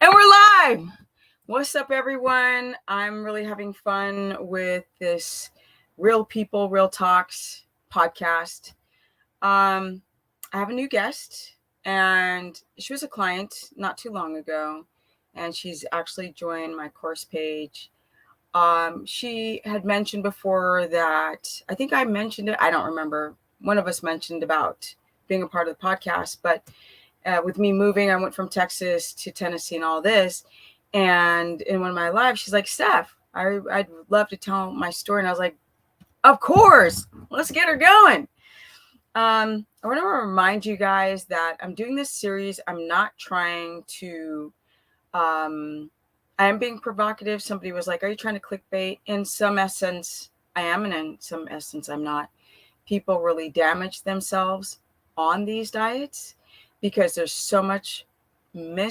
And we're live. What's up, everyone? I'm really having fun with this Real People, Real Talks podcast. I have a new guest, and she was a client not too long ago, and she's actually joined my course page. She had mentioned before that, I think I mentioned it, I don't remember. One of us mentioned about being a part of the podcast, but with me moving, I went from Texas to Tennessee and all this. And in one of my lives, she's like, Steph, I'd love to tell my story. And I was like, of course, let's get her going. I want to remind you guys that I'm doing this series. I'm not trying to, I am being provocative. Somebody was like, are you trying to clickbait? In some essence, I am, and in some essence, I'm not. People really damage themselves on these diets because there's so much I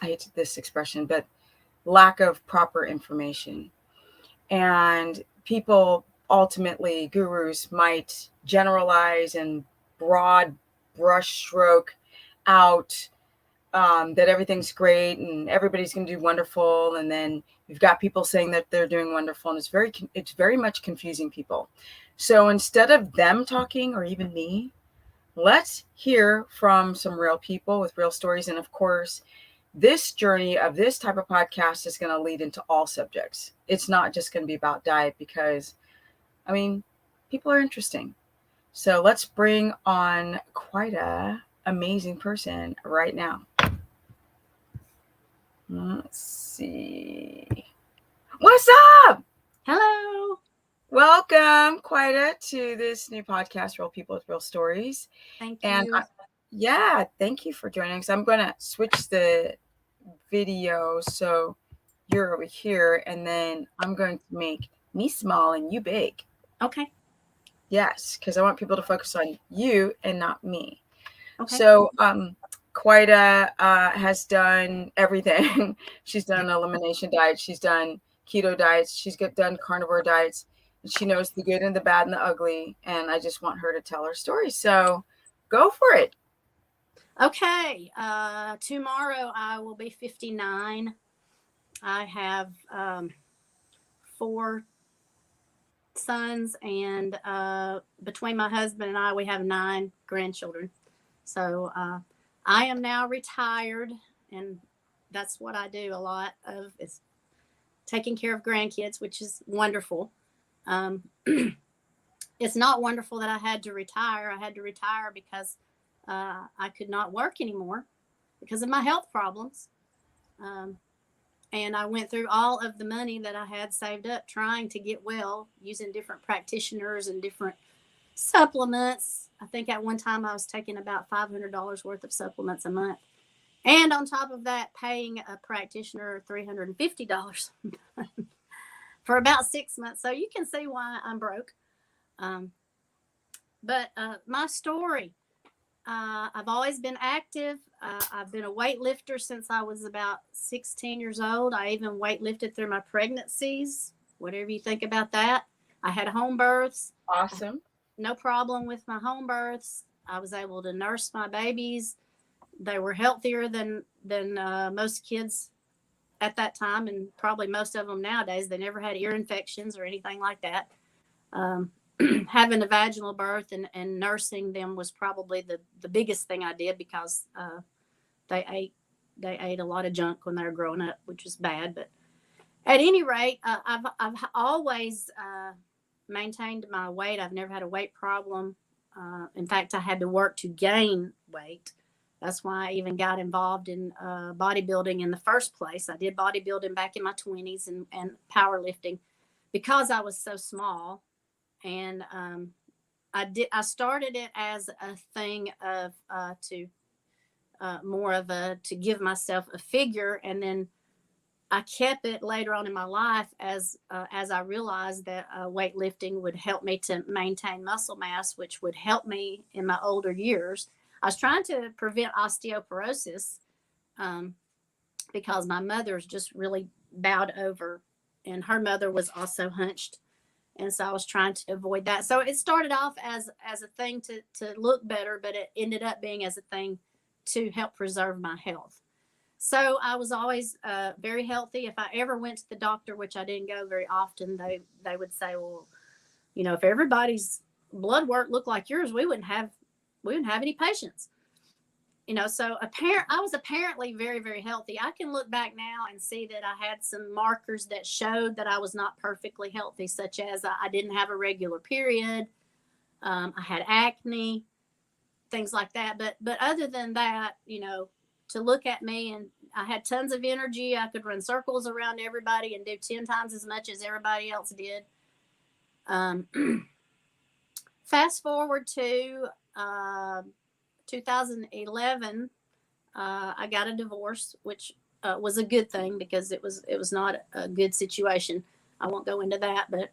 hate this expression, but lack of proper information. And people, ultimately, gurus might generalize and broad brushstroke out that everything's great and everybody's going to do wonderful. And then you've got people saying that they're doing wonderful, and it's very much confusing people. So instead of them talking, or even me, let's hear from some real people with real stories. And of course, this journey of this type of podcast is going to lead into all subjects. It's not just going to be about diet because, people are interesting. So let's bring on quite an amazing person right now. Let's see. What's up? Hello. Welcome, Quita, to this new podcast, Real People with Real Stories. Thank you. And thank you for joining us. I'm going to switch the video so you're over here, and then I'm going to make me small and you big. Okay. Yes, because I want people to focus on you and not me. Okay. So, Quita has done everything. She's done elimination diets. She's done keto diets. She's done carnivore diets. She knows the good and the bad and the ugly, and I just want her to tell her story. So go for it. Okay. Tomorrow I will be 59. I have 4 sons, and between my husband and I, we have 9 grandchildren. So I am now retired, and that's what I do a lot of, is taking care of grandkids, which is wonderful. It's not wonderful that I had to retire. I had to retire because I could not work anymore because of my health problems. And I went through all of the money that I had saved up trying to get well, using different practitioners and different supplements. I think at one time I was taking about $500 worth of supplements a month. And on top of that, paying a practitioner $350 for about 6 months. So you can see why I'm broke. But my story, I've always been active. I've been a weightlifter since I was about 16 years old. I even weightlifted through my pregnancies, whatever you think about that. I had home births. Awesome. No problem with my home births. I was able to nurse my babies. They were healthier than most kids at that time, and probably most of them nowadays. They never had ear infections or anything like that. Having a vaginal birth and nursing them was probably the biggest thing I did, because they ate a lot of junk when they were growing up, which was bad. But at any rate, I've always maintained my weight. I've never had a weight problem. In fact, I had to work to gain weight. That's why I even got involved in bodybuilding in the first place. I did bodybuilding back in my 20s and powerlifting because I was so small. And I started it as a thing of to give myself a figure, and then I kept it later on in my life as I realized that weightlifting would help me to maintain muscle mass, which would help me in my older years. I was trying to prevent osteoporosis because my mother's just really bowed over, and her mother was also hunched. And so I was trying to avoid that. So it started off as a thing to look better, but it ended up being as a thing to help preserve my health. So I was always very healthy. If I ever went to the doctor, which I didn't go very often, they would say, well, if everybody's blood work looked like yours, we wouldn't have any patients. So I was apparently very, very healthy. I can look back now and see that I had some markers that showed that I was not perfectly healthy, such as I didn't have a regular period. I had acne, things like that. But other than that, to look at me, and I had tons of energy. I could run circles around everybody and do 10 times as much as everybody else did. Fast forward to 2011, I got a divorce, which was a good thing because it was not a good situation. I won't go into that, but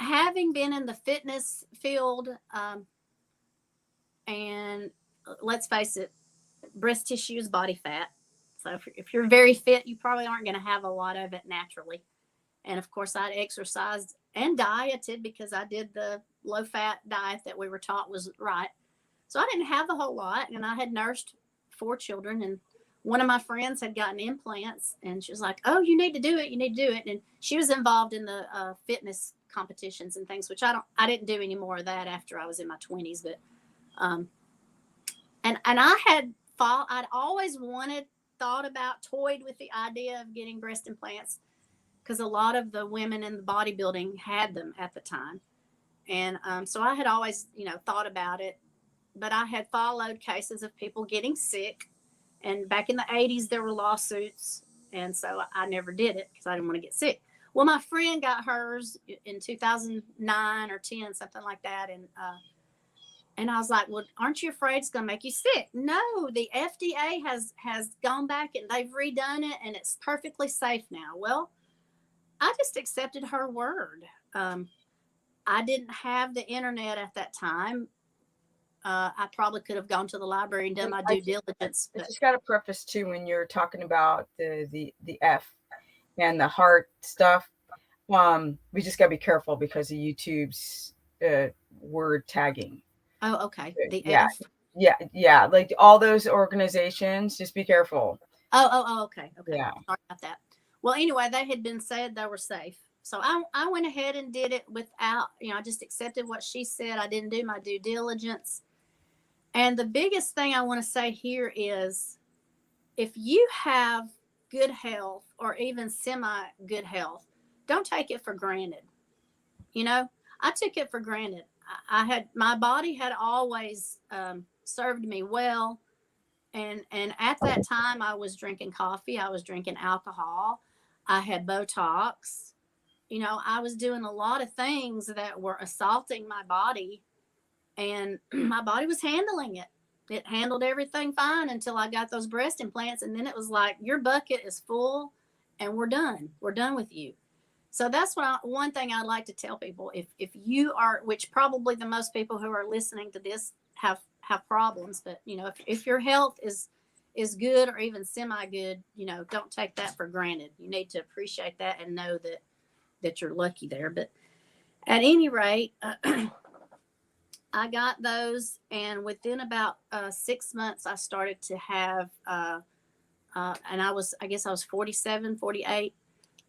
having been in the fitness field, and let's face it, breast tissue is body fat. So if you're very fit, you probably aren't going to have a lot of it naturally. And of course, I'd exercised and dieted because I did the low fat diet that we were taught was right. So I didn't have a whole lot, and I had nursed 4 children, and one of my friends had gotten implants, and she was like, oh, you need to do it. You need to do it. And she was involved in the fitness competitions and things, which I didn't do any more of that after I was in my 20s. But, and I'd always thought about, toyed with the idea of getting breast implants because a lot of the women in the bodybuilding had them at the time. And so I had always, thought about it, but I had followed cases of people getting sick. And back in the 80s, there were lawsuits. And so I never did it because I didn't want to get sick. Well, my friend got hers in 2009 or 10, something like that. And I was like, well, aren't you afraid it's going to make you sick? No, the FDA has gone back and they've redone it and it's perfectly safe now. Well, I just accepted her word. I didn't have the internet at that time. I probably could have gone to the library and done my due diligence. I just got to preface too, when you're talking about the F and the heart stuff, we just got to be careful because of YouTube's word tagging. Oh, okay. The yeah, F. Yeah. Like all those organizations, just be careful. Oh, okay. Yeah. Sorry about that. Well, anyway, they had been said they were safe. So I went ahead and did it without, I just accepted what she said. I didn't do my due diligence. And the biggest thing I want to say here is if you have good health or even semi-good health, don't take it for granted. I took it for granted. My body had always served me well. And at that time, I was drinking coffee. I was drinking alcohol. I had Botox. I was doing a lot of things that were assaulting my body. And my body was handling it. It handled everything fine until I got those breast implants. And then it was like, your bucket is full and we're done. We're done with you. So that's one thing I'd like to tell people. If you are, which probably the most people who are listening to this have problems, but if your health is good or even semi-good, don't take that for granted. You need to appreciate that and know that you're lucky there. But at any rate, I got those, and within about 6 months, I started to have, and I guess I was 47, 48.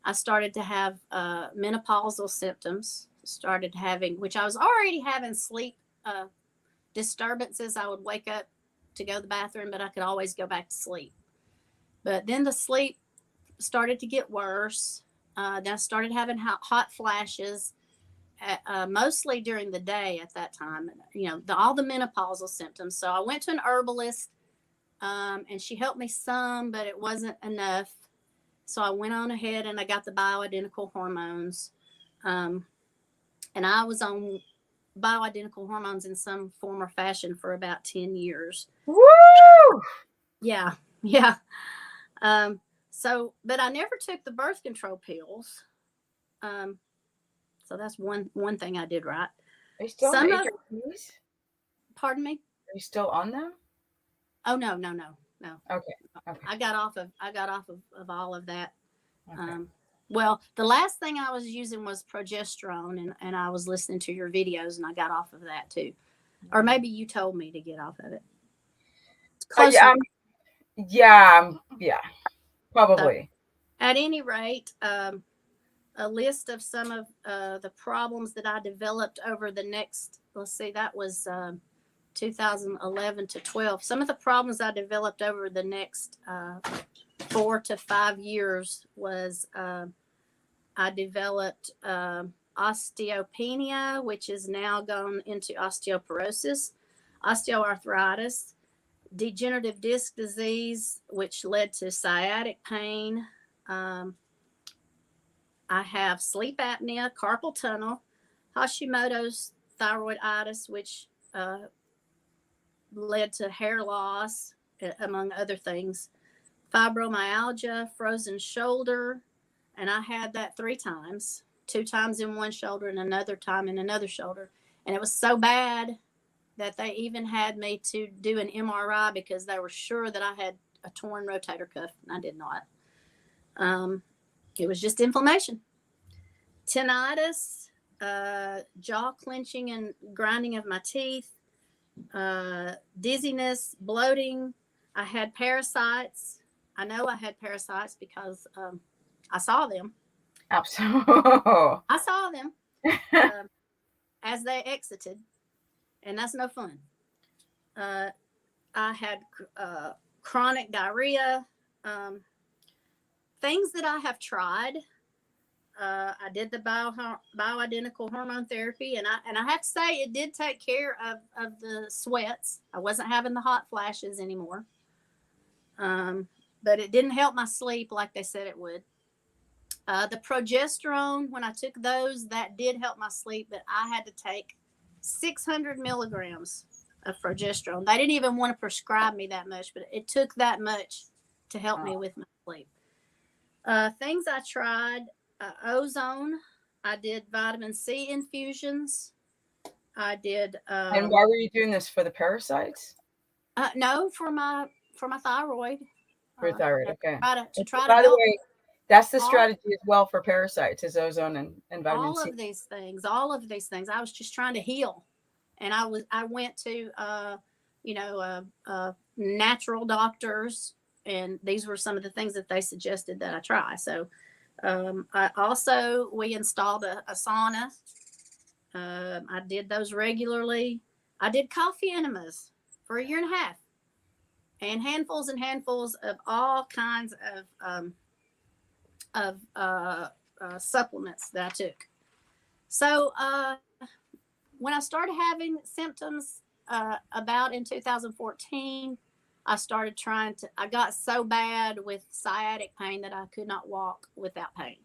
I started to have menopausal symptoms, started having, which I was already having sleep disturbances. I would wake up to go to the bathroom, but I could always go back to sleep. But then the sleep started to get worse. Then I started having hot flashes. Mostly during the day at that time, all the menopausal symptoms. So I went to an herbalist, and she helped me some, but it wasn't enough. So I went on ahead and I got the bioidentical hormones. And I was on bioidentical hormones in some form or fashion for about 10 years. Woo! Yeah. But I never took the birth control pills. So that's one thing I did right. Are you still on ARBs? Pardon me? Are you still on them? Oh, no. Okay. I got off of all of that. Okay. Well, the last thing I was using was progesterone, and I was listening to your videos, and I got off of that too. Or maybe you told me to get off of it. Yeah, yeah, So probably. at any rate, a list of some of the problems that I developed over the next, let's see, that was 2011 to 12. Some of the problems I developed over the next 4 to 5 years was I developed osteopenia, which is now gone into osteoporosis, osteoarthritis, degenerative disc disease, which led to sciatic pain. Um, I have sleep apnea, carpal tunnel, Hashimoto's thyroiditis, which led to hair loss, among other things, fibromyalgia, frozen shoulder, and I had that 3 times, 2 times in one shoulder and another time in another shoulder. And it was so bad that they even had me to do an MRI because they were sure that I had a torn rotator cuff, and I did not. It was just inflammation. Tinnitus, jaw clenching and grinding of my teeth, dizziness, bloating. I had parasites. I know I had parasites because I saw them. Absolutely. I saw them uh, as they exited, and that's no fun. Uh, I had chronic diarrhea, um, things that I have tried. I did the bioidentical hormone therapy, and I have to say it did take care of the sweats. I wasn't having the hot flashes anymore, but it didn't help my sleep like they said it would. The progesterone, when I took those, that did help my sleep, but I had to take 600 milligrams of progesterone. They didn't even want to prescribe me that much, but it took that much to help me with my sleep. Things I tried, ozone. I did vitamin C infusions. I did. And why were you doing this, for the parasites? No, for my thyroid. For thyroid, okay. To try to By the help way, that's the all strategy as well for parasites, is ozone and vitamin all C. of these things. All of these things. I was just trying to heal, and I went to natural doctors, and these were some of the things that they suggested that I try. So we installed a sauna. I did those regularly. I did coffee enemas for 1.5 years, and handfuls of all kinds of supplements that I took. So when I started having symptoms about in 2014, I started I got so bad with sciatic pain that I could not walk without pain.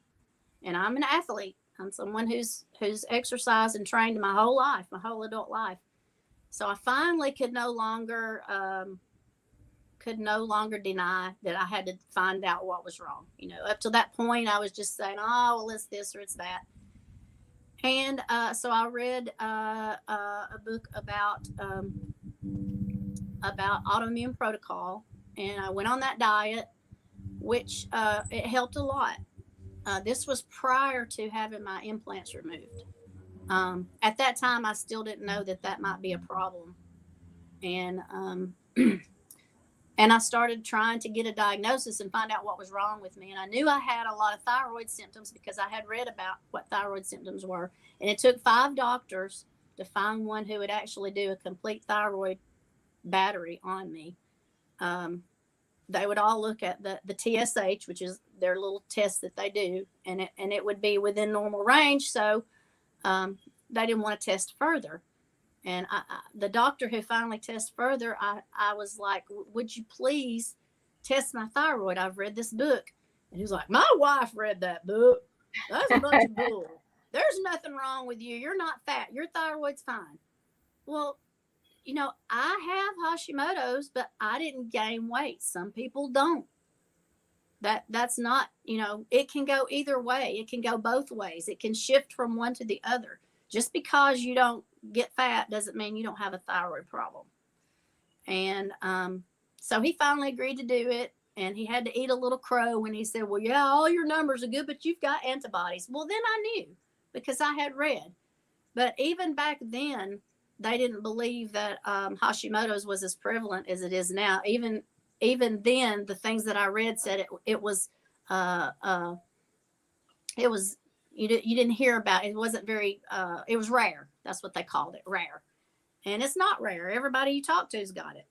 And I'm an athlete. I'm someone who's exercised and trained my whole life, my whole adult life. So I finally could no longer deny that I had to find out what was wrong. Up to that point, I was just saying, oh, well, it's this or it's that. And so I read a book about autoimmune protocol, and I went on that diet, which it helped a lot. This was prior to having my implants removed. At that time, I still didn't know that might be a problem, and and I started trying to get a diagnosis and find out what was wrong with me. And I knew I had a lot of thyroid symptoms because I had read about what thyroid symptoms were. And it took 5 doctors to find one who would actually do a complete thyroid battery on me. They would all look at the TSH, which is their little test that they do, and it would be within normal range. So they didn't want to test further. And the doctor who finally tested further, I was like, would you please test my thyroid? I've read this book. And he was like, my wife read that book. That's a bunch of bull. There's nothing wrong with you. You're not fat. Your thyroid's fine. Well, I have Hashimoto's, but I didn't gain weight. Some people don't. That's not, it can go either way. It can go both ways. It can shift from one to the other. Just because you don't get fat doesn't mean you don't have a thyroid problem. And so he finally agreed to do it, and he had to eat a little crow when he said, well, yeah, all your numbers are good, but you've got antibodies. Well, then I knew because I had read. But even back then, they didn't believe that Hashimoto's was as prevalent as it is now. Even even then, the things that I read said it was uh, uh, it was you didn't hear about it. It wasn't very it was rare. That's what they called it, rare. And it's not rare. Everybody you talk to's got it.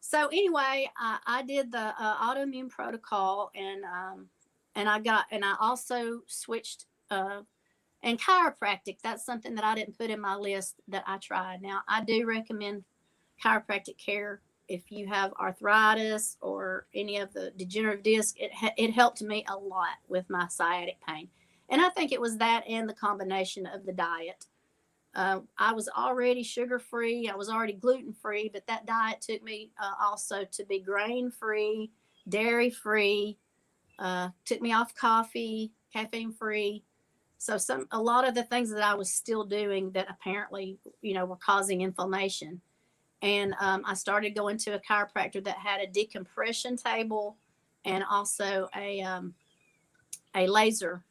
So anyway, I did the autoimmune protocol, and I also switched and chiropractic. That's something that I didn't put in my list that I tried. Now I do recommend chiropractic care if you have arthritis or any of the degenerative disc. It helped me a lot with my sciatic pain, and I think it was that and the combination of the diet. I was already sugar free. I was already gluten free, but that diet took me also to be grain free, dairy free. Took me off coffee, caffeine free. So a lot of the things that I was still doing that apparently, were causing inflammation. And I started going to a chiropractor that had a decompression table and also a laser,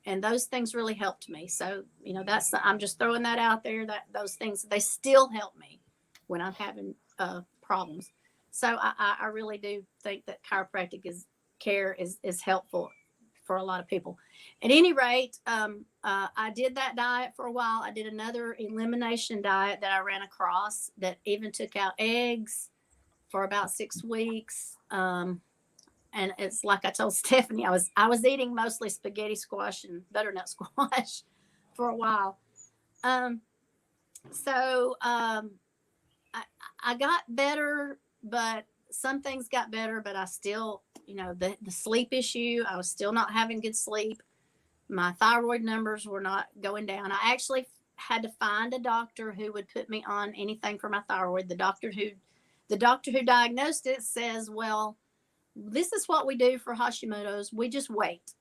and those things really helped me. So I'm just throwing that out there, that those things, they still help me when I'm having problems. So I really do think that chiropractic care is helpful for a lot of people. At any rate, I did that diet for a while. I did another elimination diet that I ran across that even took out eggs for about 6 weeks. And it's like I told Stephanie, I was eating mostly spaghetti squash and butternut squash for a while. So I got better, but some things got better, but I still, the sleep issue, I was still not having good sleep. My thyroid numbers were not going down. I actually had to find a doctor who would put me on anything for my thyroid. The doctor who diagnosed it says, well, this is what we do for Hashimoto's. We just wait.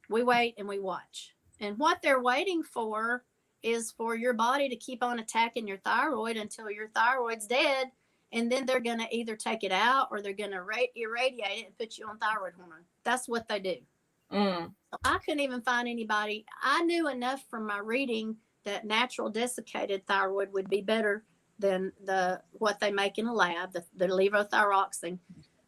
We wait and we watch. And what they're waiting for is for your body to keep on attacking your thyroid until your thyroid's dead. And then they're going to either take it out or they're going to irradiate it and put you on thyroid hormone. That's what they do. So I couldn't even find anybody. I knew enough from my reading that natural desiccated thyroid would be better than what they make in a lab, the levothyroxine.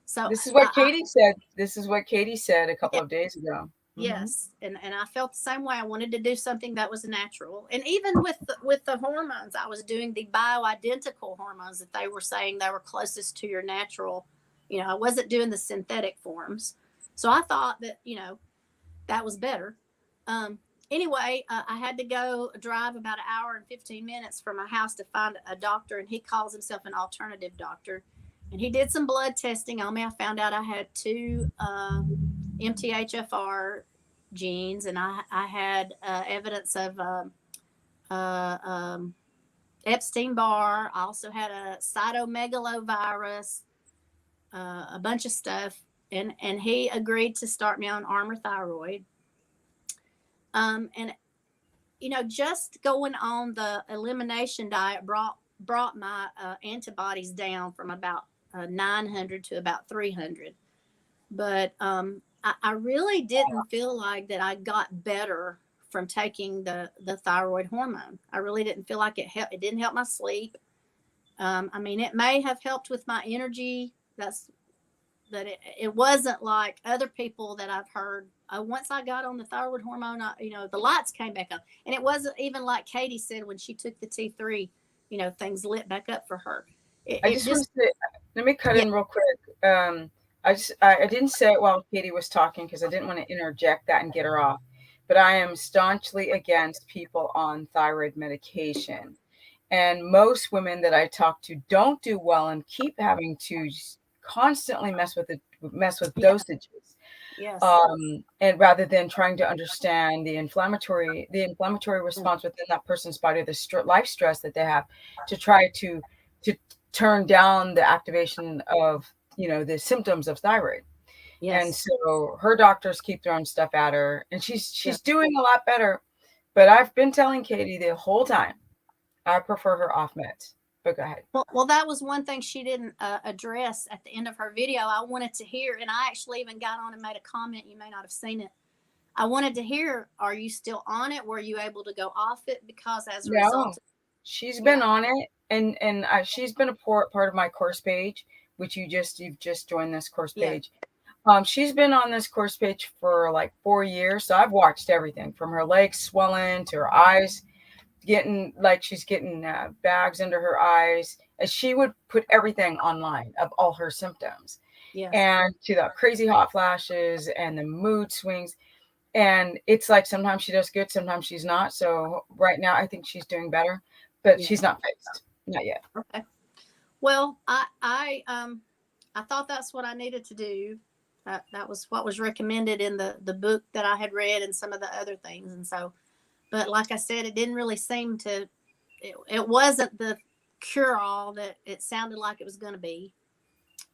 So this is what Katie said. This is what Katie said a couple of days ago. Yes. And I felt the same way. I wanted to do something that was natural. And even with the hormones, I was doing the bioidentical hormones that they were saying they were closest to your natural. I wasn't doing the synthetic forms. So I thought that, that was better. Anyway, I had to go drive about an hour and 15 minutes from my house to find a doctor, and he calls himself an alternative doctor. And he did some blood testing on me. I found out I had 2 MTHFR genes, and I had evidence of Epstein-Barr. I also had a cytomegalovirus, a bunch of stuff. And he agreed to start me on Armour Thyroid. And just going on the elimination diet brought my antibodies down from about 900 to about 300. But I really didn't feel like that I got better from taking the thyroid hormone. I really didn't feel like it helped. It didn't help my sleep. It may have helped with my energy. It wasn't like other people that I've heard. Once I got on the thyroid hormone, the lights came back on. And it wasn't even like Katie said when she took the T3, things lit back up for her. Let me cut in real quick. I didn't say it while Katie was talking because I didn't want to interject that and get her off. But I am staunchly against people on thyroid medication. And most women that I talk to don't do well and keep having to constantly mess with dosages. Yes. And rather than trying to understand the inflammatory response within that person's body, the life stress that they have, to try to turn down the activation of the symptoms of thyroid. Yes. And so her doctors keep throwing stuff at her, and she's doing a lot better. But I've been telling Katie the whole time, I prefer her off meds. But go ahead. Well, that was one thing she didn't address at the end of her video. I wanted to hear, and I actually even got on and made a comment. You may not have seen it. I wanted to hear, are you still on it? Were you able to go off it? Because as a result, she's been on it, and she's been a part of my course page which you've just joined this course Yeah. page. She's been on this course page for like 4 years. So I've watched everything from her legs swelling to her eyes getting like she's getting bags under her eyes. And she would put everything online of all her symptoms, Yes. and to the crazy hot flashes and the mood swings. And it's like sometimes she does good, sometimes she's not. So right now I think she's doing better, but Yeah. she's not fixed. Not yet. Okay. Well, I thought that's what I needed to do. That was what was recommended in the book that I had read and some of the other things. And so, but like I said, it didn't really seem to, it wasn't the cure all that it sounded like it was going to be.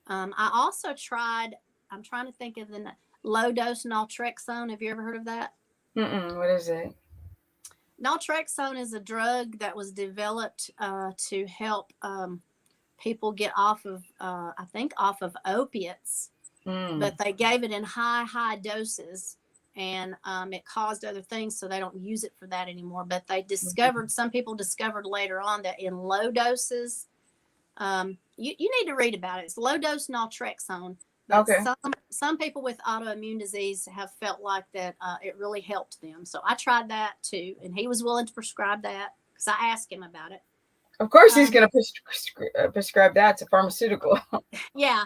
I also tried, I'm trying to think of the low dose naltrexone. Have you ever heard of that? What is it? Naltrexone is a drug that was developed to help people get off of, I think, off of opiates, but they gave it in high doses, and it caused other things, so they don't use it for that anymore. But they discovered, some people discovered later on that in low doses, you need to read about it. It's low dose naltrexone. But Okay. some people with autoimmune disease have felt like that it really helped them. So I tried that too, and he was willing to prescribe that because I asked him about it. Of course, he's going to prescribe that. It's a pharmaceutical. Yeah.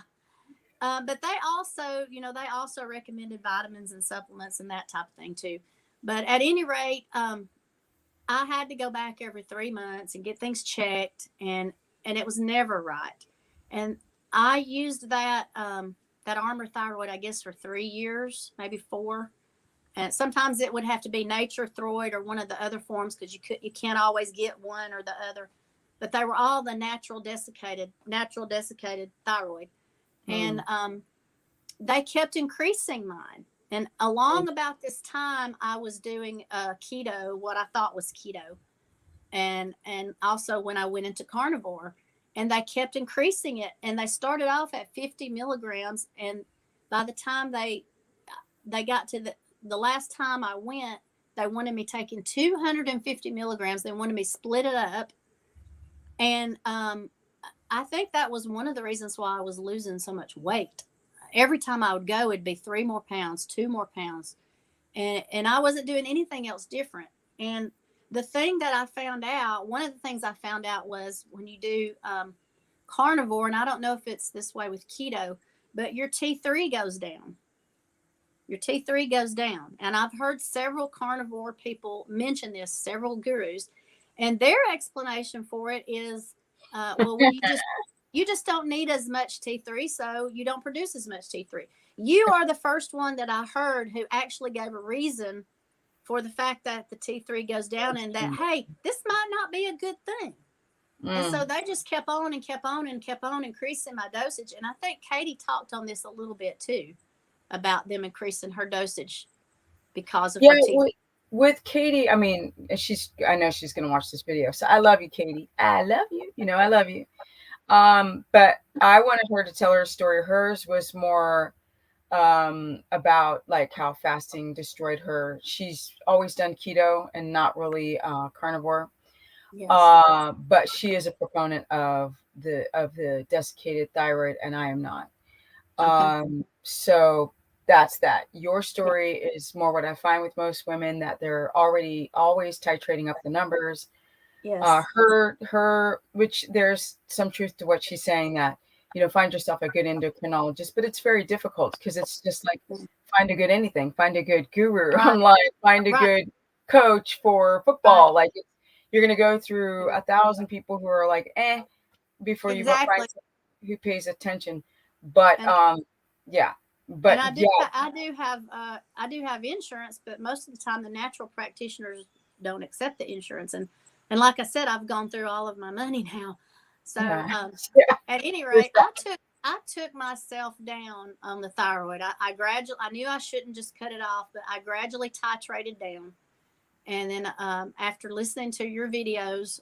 But they also, they also recommended vitamins and supplements and that type of thing too. But at any rate, I had to go back every 3 months and get things checked, and it was never right. And I used that Armor Thyroid, I guess, for 3 years, maybe 4. And sometimes it would have to be Nature Thyroid or one of the other forms, because you can't always get one or the other. But they were all the natural desiccated thyroid. And they kept increasing mine. And along about this time, I was doing keto, what I thought was keto. And also when I went into carnivore, and they kept increasing it. And they started off at 50 milligrams. And by the time they got to the last time I went, they wanted me taking 250 milligrams. They wanted me split it up. And I think that was one of the reasons why I was losing so much weight. Every time I would go, it'd be 3 more pounds, 2 more pounds. And I wasn't doing anything else different. And the thing that I found out, one of the things I found out was when you do carnivore, and I don't know if it's this way with keto, but your T3 goes down. Your T3 goes down. And I've heard several carnivore people mention this, several gurus, and their explanation for it is, well, you just don't need as much T3, so you don't produce as much T3. You are the first one that I heard who actually gave a reason for the fact that the T3 goes down, and that, hey, this might not be a good thing. And so they just kept on and kept on and kept on increasing my dosage. And I think Katie talked on this a little bit too, about them increasing her dosage because of her T3. With Katie, I mean, I know she's going to watch this video. So I love you, Katie. I love you. I love you. But I wanted her to tell her story. Hers was more about like how fasting destroyed her. She's always done keto and not really carnivore. Yes. But she is a proponent of the desiccated thyroid, and I am not. Okay. So that's that. Your story is more what I find with most women, that they're already always titrating up the numbers. Yes. Her, which there's some truth to what she's saying, that, find yourself a good endocrinologist, but it's very difficult because it's just like find a good anything, find a good guru online, find a good coach for football. Like you're going to go through 1,000 people who are like, before you find someone who pays attention. But yeah. But and I do have insurance, but most of the time the natural practitioners don't accept the insurance. And like I said, I've gone through all of my money now. So at any rate, I took myself down on the thyroid. I knew I shouldn't just cut it off, but I gradually titrated down. And then after listening to your videos,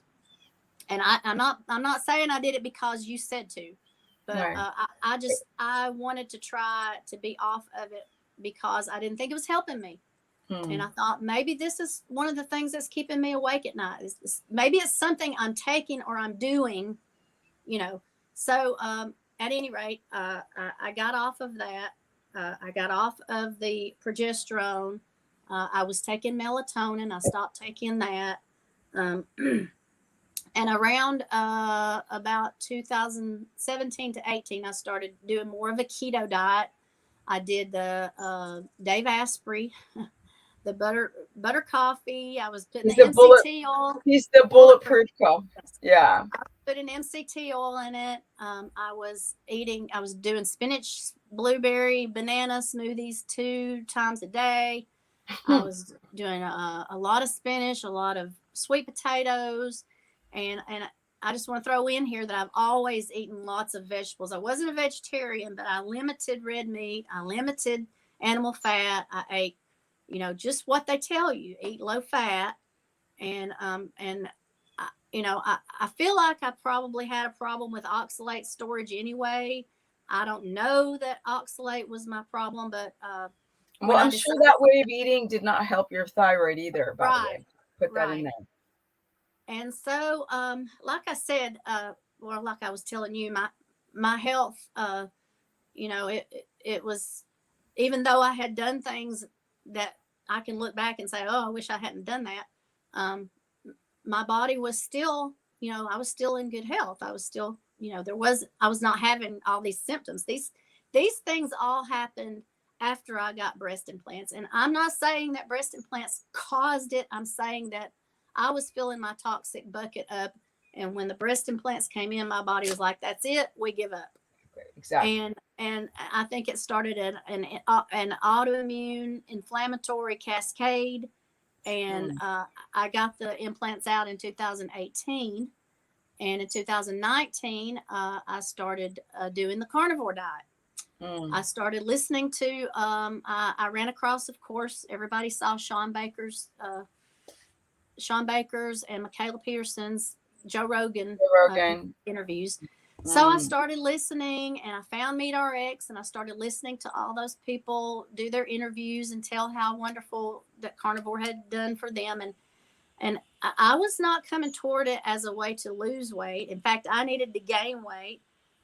and I'm not saying I did it because you said to, but I wanted to try to be off of it because I didn't think it was helping me. And I thought maybe this is one of the things that's keeping me awake at night. Maybe it's something I'm taking or I'm doing, So at any rate, I got off of that. I got off of the progesterone. I was taking melatonin. I stopped taking that. Um, and around about 2017 to 18, I started doing more of a keto diet. I did the Dave Asprey, the butter coffee. I was putting He's the the bullet. MCT oil. He's the bulletproof coffee. Yeah. Put an MCT oil in it. I was doing spinach, blueberry, banana smoothies 2 times a day. I was doing a lot of spinach, a lot of sweet potatoes, and I just want to throw in here that I've always eaten lots of vegetables. I wasn't a vegetarian, but I limited red meat. I limited animal fat. I ate, just what they tell you: eat low fat, and I feel like I probably had a problem with oxalate storage anyway. I don't know that oxalate was my problem, but well, I'm sure that way of eating did not help your thyroid either, by the way. Put that in there. And so, like I said, or like I was telling you, my health, it was, even though I had done things that I can look back and say, oh, I wish I hadn't done that. My body was still, I was still in good health. I was still, I was not having all these symptoms. These things all happened after I got breast implants. And I'm not saying that breast implants caused it. I'm saying that I was filling my toxic bucket up. And when the breast implants came in, my body was like, that's it. We give up. Exactly. And I think it started an autoimmune inflammatory cascade. And I got the implants out in 2018. And in 2019, I started doing the carnivore diet. I started listening to, I ran across, of course, everybody saw Sean Baker's and Michaela Peterson's Joe Rogan interviews. So I started listening, and I found MeatRx, and I started listening to all those people do their interviews and tell how wonderful that carnivore had done for them. And I was not coming toward it as a way to lose weight. In fact, I needed to gain weight.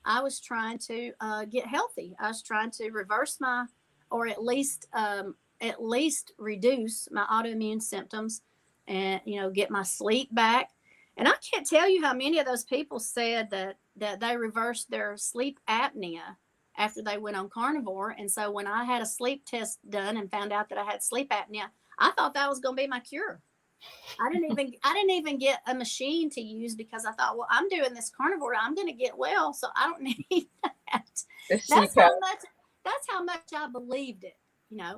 I was trying to get healthy. I was trying to reverse or at least reduce my autoimmune symptoms, and get my sleep back. And I can't tell you how many of those people said that they reversed their sleep apnea after they went on carnivore. And so when I had a sleep test done and found out that I had sleep apnea, I thought that was going to be my cure. I didn't even get a machine to use, because I thought, well, I'm doing this carnivore, I'm going to get well, so I don't need that. That's how much I believed it.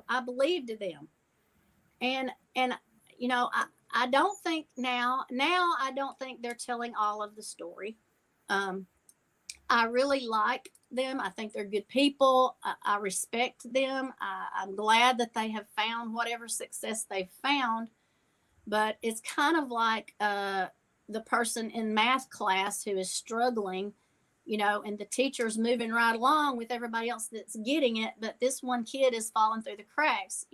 I believed them. And I don't think now I don't think they're telling all of the story. I really like them. I think they're good people. I respect them. I'm glad that they have found whatever success they've found. But it's kind of like the person in math class who is struggling, and the teacher's moving right along with everybody else that's getting it. But this one kid is falling through the cracks.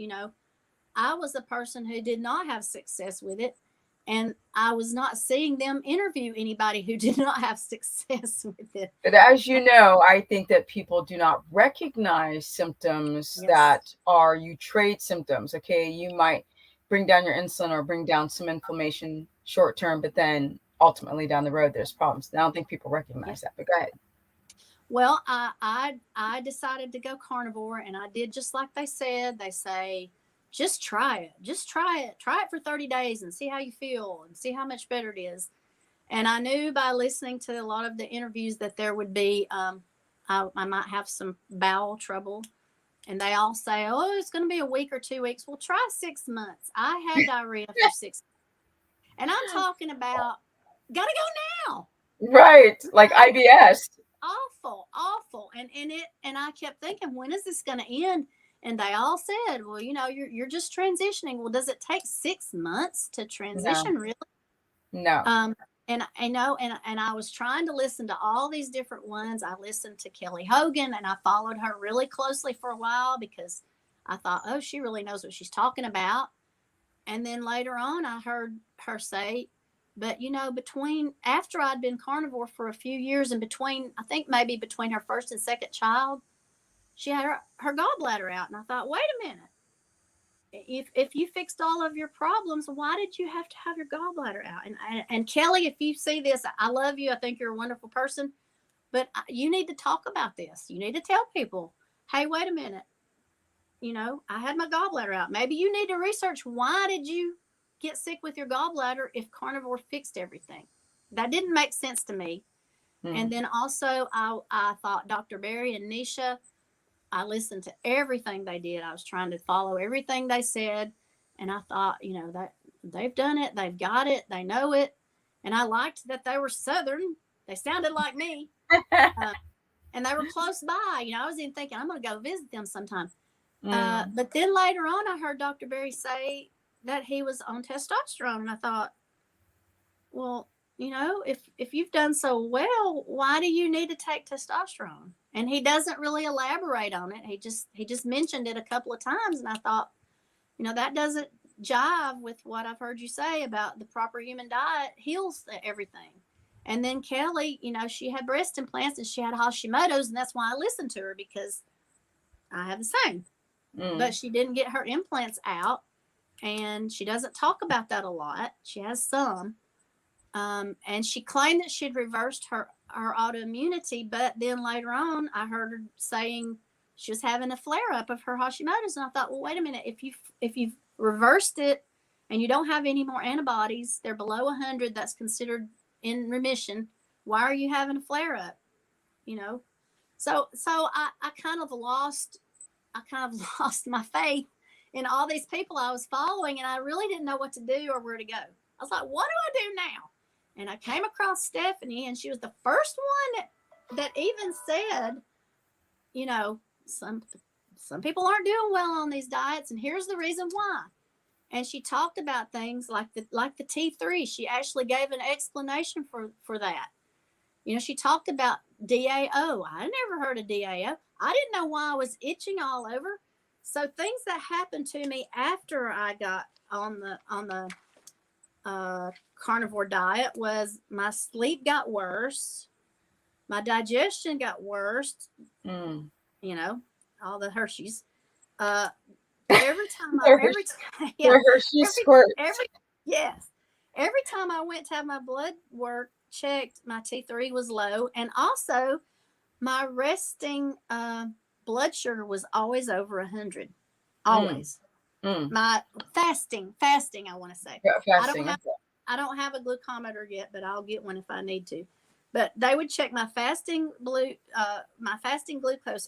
I was a person who did not have success with it. And I was not seeing them interview anybody who did not have success with it. But as you know, I think that people do not recognize symptoms that are you trade symptoms. Okay, you might bring down your insulin or bring down some inflammation short term, but then ultimately down the road there's problems. I don't think people recognize that, but go ahead. Well, I decided to go carnivore, and I did just like they said. They say, just try it for 30 days and see how you feel and see how much better it is. And I knew by listening to a lot of the interviews that there would be I might have some bowel trouble. And they all say, oh, it's going to be a week or 2 weeks. Well, try 6 months. I had diarrhea for 6 months. And I'm talking about, gotta go now. Right. Like IBS. Awful. And I kept thinking, when is this going to end? And they all said, well, you're just transitioning. Well, does it take 6 months to transition? No. Really? No. And I know, and I was trying to listen to all these different ones. I listened to Kelly Hogan, and I followed her really closely for a while because I thought, oh, she really knows what she's talking about. And then later on, I heard her say, But after I'd been carnivore for a few years, and I think maybe between her first and second child, she had her gallbladder out. And I thought, wait a minute. If you fixed all of your problems, why did you have to have your gallbladder out? And Kelly, if you see this, I love you. I think you're a wonderful person, but you need to talk about this. You need to tell people, hey, wait a minute. I had my gallbladder out. Maybe you need to research, why did you get sick with your gallbladder if carnivore fixed everything? That didn't make sense to me. And then also I thought Dr. Berry and Nisha, I listened to everything they did. I was trying to follow everything they said. And I thought, that they've done it. They've got it. They know it. And I liked that they were Southern. They sounded like me. And they were close by. I was even thinking, I'm going to go visit them sometime. But then later on, I heard Dr. Berry say that he was on testosterone. And I thought, well, if you've done so well, why do you need to take testosterone? And he doesn't really elaborate on it. He just mentioned it a couple of times. And I thought, that doesn't jive with what I've heard you say about the proper human diet heals everything. And then Kelly, she had breast implants and she had Hashimoto's. And that's why I listened to her, because I have the same. But she didn't get her implants out. And she doesn't talk about that a lot. She has some. And she claimed that she'd reversed her autoimmunity, but then later on, I heard her saying she was having a flare up of her Hashimoto's, and I thought, well, wait a minute, if you've reversed it and you don't have any more antibodies, they're below 100, that's considered in remission. Why are you having a flare up? So I kind of lost my faith in all these people I was following, and I really didn't know what to do or where to go. I was like, what do I do now? And I came across Stephanie, and she was the first one that even said, some people aren't doing well on these diets, and here's the reason why. And she talked about things like the T3. She actually gave an explanation for that. She talked about DAO. I never heard of DAO. I didn't know why I was itching all over. So things that happened to me after I got on the carnivore diet was my sleep got worse, my digestion got worse. All the Hershey's. Every time I went to have my blood work checked, my T3 was low, and also my resting blood sugar was always over 100. Always. My fasting, I want to say. Yeah, fasting. I don't have a glucometer yet, but I'll get one if I need to. But they would check my fasting glucose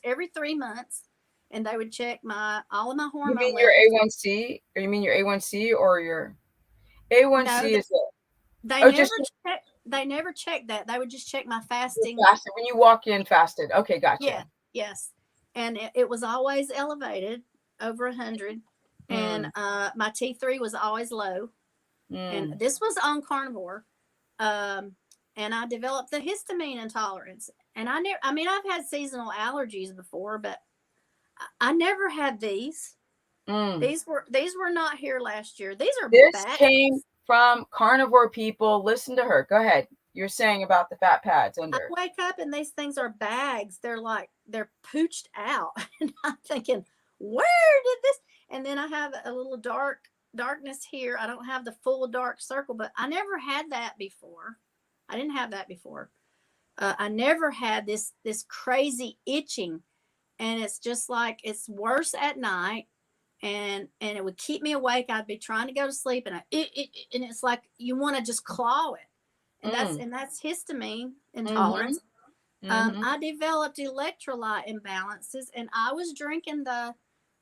every 3 months, and they would check all of my hormones. You mean your A1C? Or you mean your A1C or your A1C? No, they never checked that. They would just check my fasting. Fasted. When you walk in, fasted. Okay, gotcha. Yeah, yes, and it was always elevated over 100, and my T3 was always low. And this was on carnivore, and I developed the histamine intolerance. And I've had seasonal allergies before, but I never had these. These were not here last year. This came from carnivore people. Listen to her. Go ahead. You're saying about the fat pads under. I wake up and these things are bags. They're pooched out, and I'm thinking, where did this? And then I have a little darkness here. I don't have the full dark circle, but I never had that before. I didn't have that before. I never had this crazy itching, and it's just like, it's worse at night, and it would keep me awake. I'd be trying to go to sleep, and and it's like you want to just claw it, and that's histamine intolerance. I developed electrolyte imbalances, and I was drinking the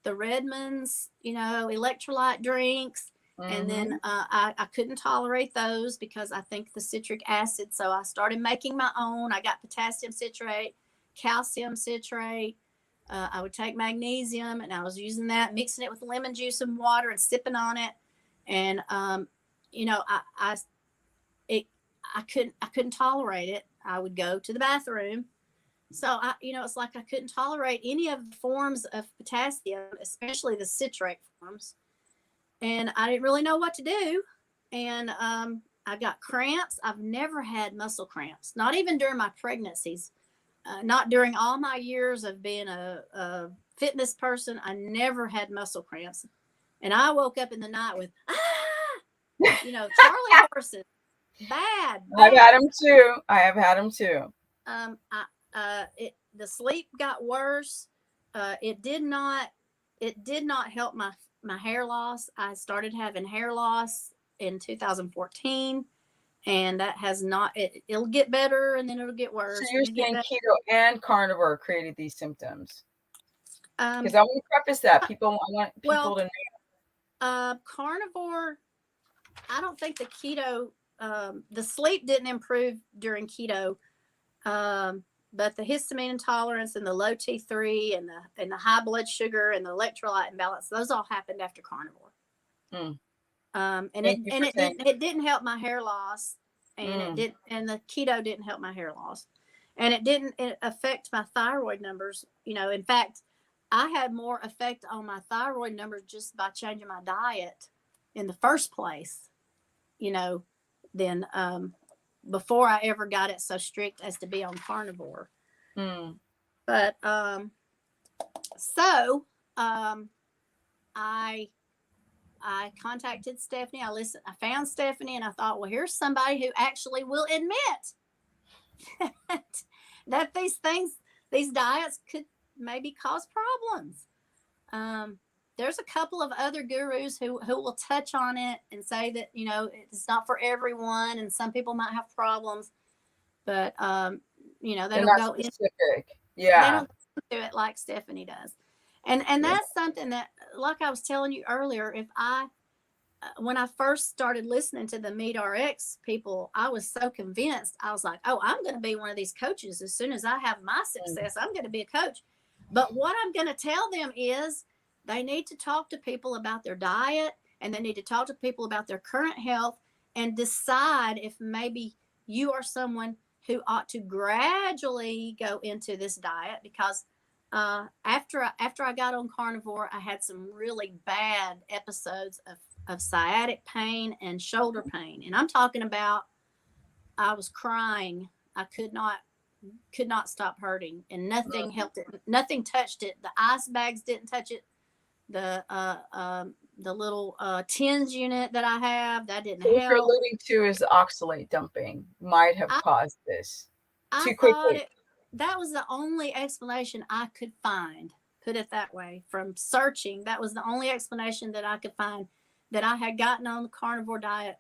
Redmond's, electrolyte drinks. And then I couldn't tolerate those because I think the citric acid. So I started making my own. I got potassium citrate, calcium citrate. I would take magnesium, and I was using that, mixing it with lemon juice and water and sipping on it. And, I couldn't tolerate it. I would go to the bathroom. So it's like I couldn't tolerate any of the forms of potassium, especially the citrate forms. And I didn't really know what to do. And I got cramps. I've never had muscle cramps, not even during my pregnancies, not during all my years of being a fitness person. I never had muscle cramps. And I woke up in the night with, Charlie horses. Bad, I've had bad. them too. I have had them too. The sleep got worse. It did not help my hair loss. I started having hair loss in 2014, and that has not. It'll get better, and then it'll get So worse, you're and it get saying better. keto and carnivore created these symptoms? Because Um, I want to preface that uh, I want people well, to know. carnivore. I don't think the keto. The sleep didn't improve during keto. But the histamine intolerance and the low T3 and the high blood sugar and the electrolyte imbalance, those all happened after carnivore. Mm. And Thank you for saying. it didn't help my hair loss, and Mm. and the keto didn't help my hair loss, and it didn't affect my thyroid numbers. In fact, I had more effect on my thyroid numbers just by changing my diet in the first place, than before I ever got it so strict as to be on carnivore. Mm. But so um, I contacted Stephanie. I found Stephanie, and I thought, well, here's somebody who actually will admit that these diets could maybe cause problems. There's a couple of other gurus who will touch on it and say that it's not for everyone, and some people might have problems, but they They're don't not go in. specific. They Yeah. don't do it like Stephanie does, and Yeah. that's something that, like I was telling you earlier, if I when I first started listening to the Meet RX people, I was so convinced. I was like, oh, I'm going to be one of these coaches. As soon as I have my Mm. success, I'm going to be a coach. But what I'm going to tell them is they need to talk to people about their diet, and they need to talk to people about their current health and decide if maybe you are someone who ought to gradually go into this diet, because after I got on carnivore, I had some really bad episodes of sciatic pain and shoulder pain, and I'm talking about I was crying. I could not stop hurting, and nothing Mm. helped it. Nothing touched it. The ice bags didn't touch it. The little TENS unit that I have, that didn't So what you're help. alluding to is oxalate dumping might have I caused this I too thought quickly. that was the only explanation I could find. Put it that way. From searching, that was the only explanation that I could find, that I had gotten on the carnivore diet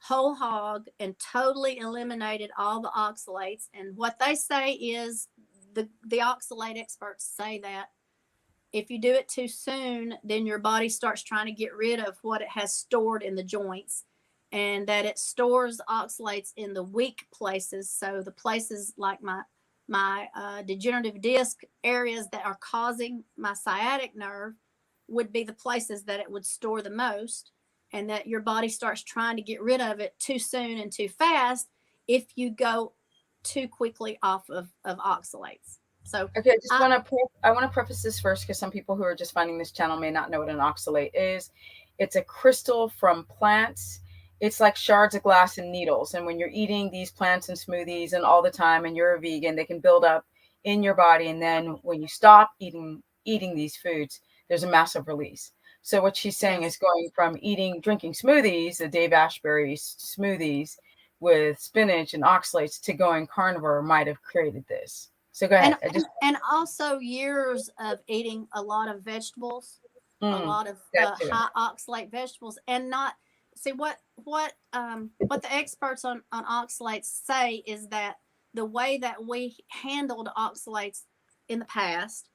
whole hog and totally eliminated all the oxalates. And what they say is, the oxalate experts say that if you do it too soon, then your body starts trying to get rid of what it has stored in the joints, and that it stores oxalates in the weak places. So the places like my degenerative disc areas that are causing my sciatic nerve would be the places that it would store the most, and that your body starts trying to get rid of it too soon and too fast if you go too quickly off of oxalates. So Okay, I just I, want to I want to preface this first because some people who are just finding this channel may not know what an oxalate is. It's a crystal from plants. It's like shards of glass and needles. And when you're eating these plants and smoothies and all the time, and you're a vegan, they can build up in your body. And then when you stop eating these foods, there's a massive release. So what she's saying yes. is going from drinking smoothies, the Dave Asbury smoothies with spinach and oxalates, to going carnivore might have created this. So go and ahead. and also years of eating a lot of vegetables, a Mm, lot of that too. high oxalate vegetables, and not see what the experts on oxalates say is that the way that we handled oxalates in the past,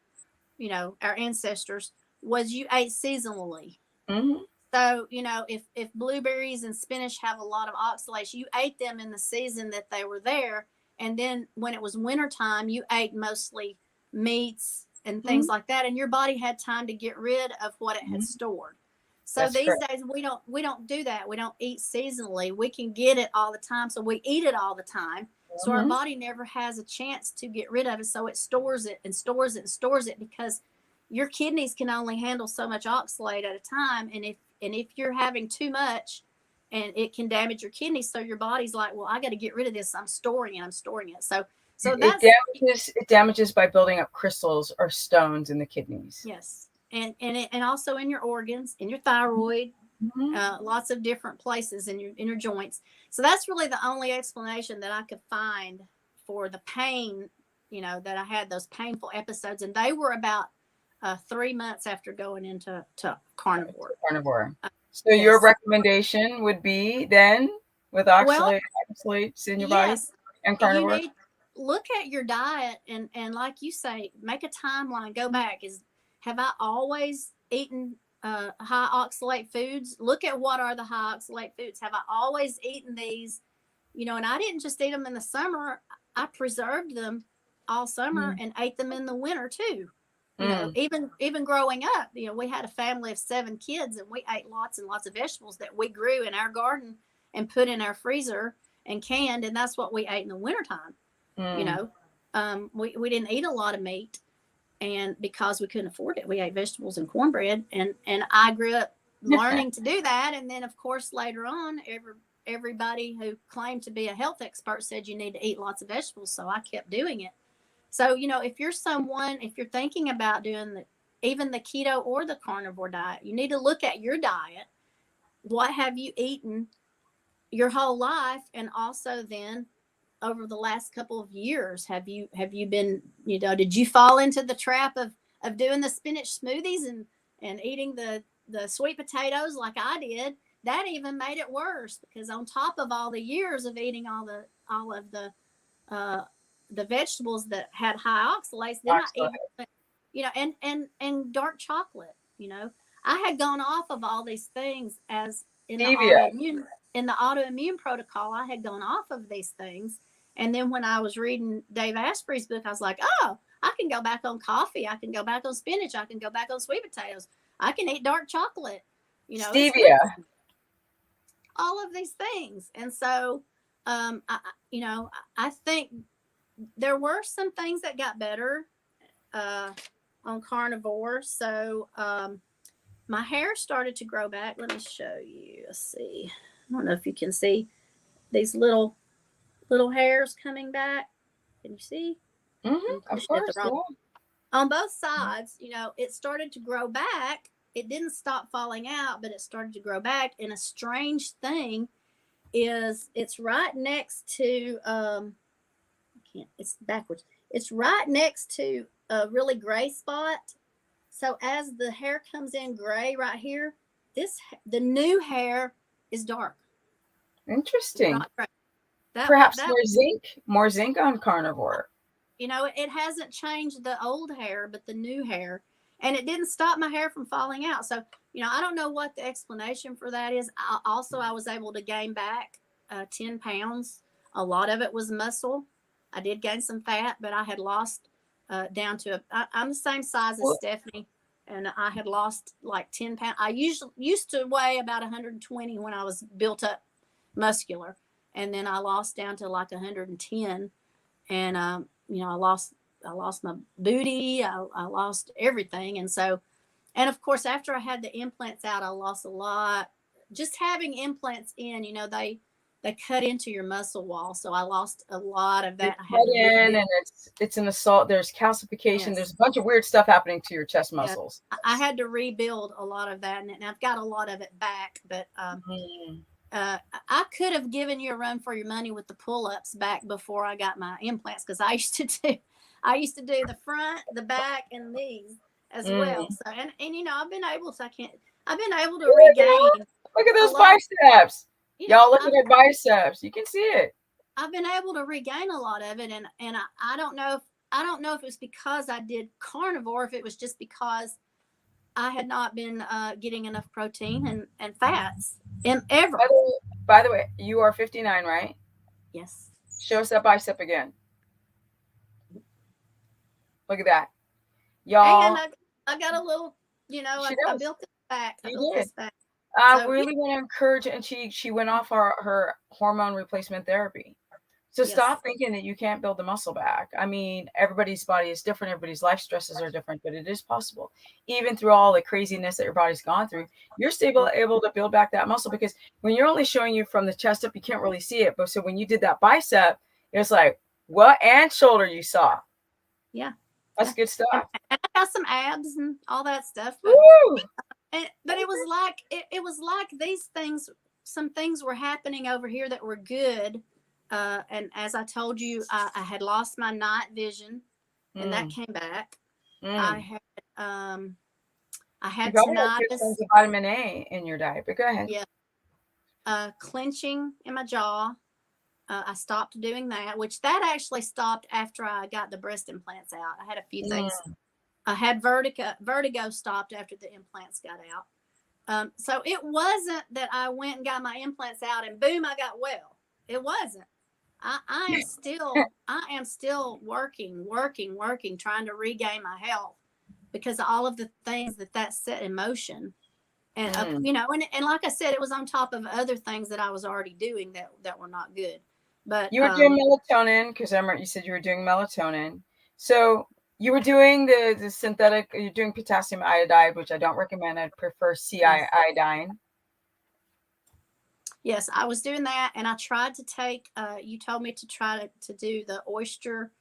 our ancestors, was you ate seasonally. Hmm. So, if blueberries and spinach have a lot of oxalates, you ate them in the season that they were there. And then when it was wintertime, you ate mostly meats and things Hmm. like that. And your body had time to get rid of what it had Hmm. stored. So That's these correct. days we don't do that. We don't eat seasonally. We can get it all the time. So we eat it all the time. So our Hmm. body never has a chance to get rid of it. So it stores it and stores it and stores it, because your kidneys can only handle so much oxalate at a time. And if you're having too much, and it can damage your kidneys. So your body's like, well, I got to get rid of this. I'm storing it. So that's it damages by building up crystals or stones in the kidneys. yes. And also in your organs, in your thyroid, lots of different places in your joints. So that's really the only explanation that I could find for the pain, that I had those painful episodes. And they were about 3 months after going into carnivore. So your recommendation would be then with oxalates in your body and carnivore? You need look at your diet and like you say, make a timeline, go back. Have I always eaten high oxalate foods? Look at what are the high oxalate foods. Have I always eaten these? And I didn't just eat them in the summer. I preserved them all summer and ate them in the winter too. Even growing up, we had a family of 7 kids, and we ate lots and lots of vegetables that we grew in our garden and put in our freezer and canned, and that's what we ate in the wintertime. We didn't eat a lot of meat, and because we couldn't afford it, we ate vegetables and cornbread, and I grew up learning to do that. And then of course later on, everybody who claimed to be a health expert said you need to eat lots of vegetables, so I kept doing it. So if you're thinking about doing even the keto or the carnivore diet, you need to look at your diet. What have you eaten your whole life? And also then over the last couple of years, have you been, did you fall into the trap of doing the spinach smoothies and eating the sweet potatoes like I did? That even made it worse, because on top of all the years of eating all of the vegetables that had high oxalates, then I even, and dark chocolate. I had gone off of all these things as in the autoimmune protocol. I had gone off of these things. And then when I was reading Dave Asprey's book, I was like, oh, I can go back on coffee. I can go back on spinach. I can go back on sweet potatoes. I can eat dark chocolate, stevia, all of these things. And so, I think there were some things that got better on carnivore. So my hair started to grow back. Let me show you. Let's see. I don't know if you can see these little hairs coming back. Can you see? Of course. On both sides, it started to grow back. It didn't stop falling out, but it started to grow back. And a strange thing is it's right next to it's backwards. It's right next to a really gray spot. So as the hair comes in gray right here, the new hair is dark. Interesting. Perhaps more zinc on carnivore. It hasn't changed the old hair, but the new hair, and it didn't stop my hair from falling out. So, I don't know what the explanation for that is. I was able to gain back 10 pounds. A lot of it was muscle. I did gain some fat, but I had lost down to I'm the same size as Stephanie, and I had lost like 10 pounds. I used to weigh about 120 when I was built up muscular, and then I lost down to like 110, and I lost my booty. I lost everything, and so, and of course after I had the implants out, I lost a lot. Just having implants in, they cut into your muscle wall, so I lost a lot of that. And it's an assault. There's calcification. Yes. There's a bunch of weird stuff happening to your chest muscles. Yes. I had to rebuild a lot of that, and I've got a lot of it back. But I could have given you a run for your money with the pull-ups back before I got my implants, because I used to do the front, the back, and these as well. So and I've been able to regain. Look at those biceps. Y'all look at her biceps. You can see it. I've been able to regain a lot of it, and I don't know if it was because I did carnivore, if it was just because I had not been getting enough protein and fats ever. By the way, you are 59, right? Yes. Show us that bicep again. Look at that, y'all. And I got a little, I built this back. I really want to encourage, and she went off her hormone replacement therapy. So Yes. stop thinking that you can't build the muscle back. I mean, everybody's body is different. Everybody's life stresses are different, but it is possible. Even through all the craziness that your body's gone through, you're still able to build back that muscle, because when you're only showing you from the chest up, you can't really see it. But so when you did that bicep, it's like, what? And shoulder you saw. Yeah. That's good stuff. And I got some abs and all that stuff. But, but it was like these things, some things were happening over here that were good. And as I told you, I had lost my night vision, and that came back. I had you tinnitus. Some vitamin A in your diet, but go ahead. Yeah. Clenching in my jaw. I stopped doing that, which that actually stopped after I got the breast implants out. I had a few things. I had vertigo. Vertigo stopped after the implants got out. So it wasn't that I went and got my implants out and boom, I got well. It wasn't. I am still working, trying to regain my health because of all of the things that set in motion. And you know, and like I said, it was on top of other things that I was already doing that were not good. But you were doing melatonin, because I remember you said you were doing melatonin. So you were doing the synthetic. You're doing potassium iodide, which I don't recommend. I'd prefer CI iodine. Yes, I was doing that, and I tried to take. You told me to try to do the oyster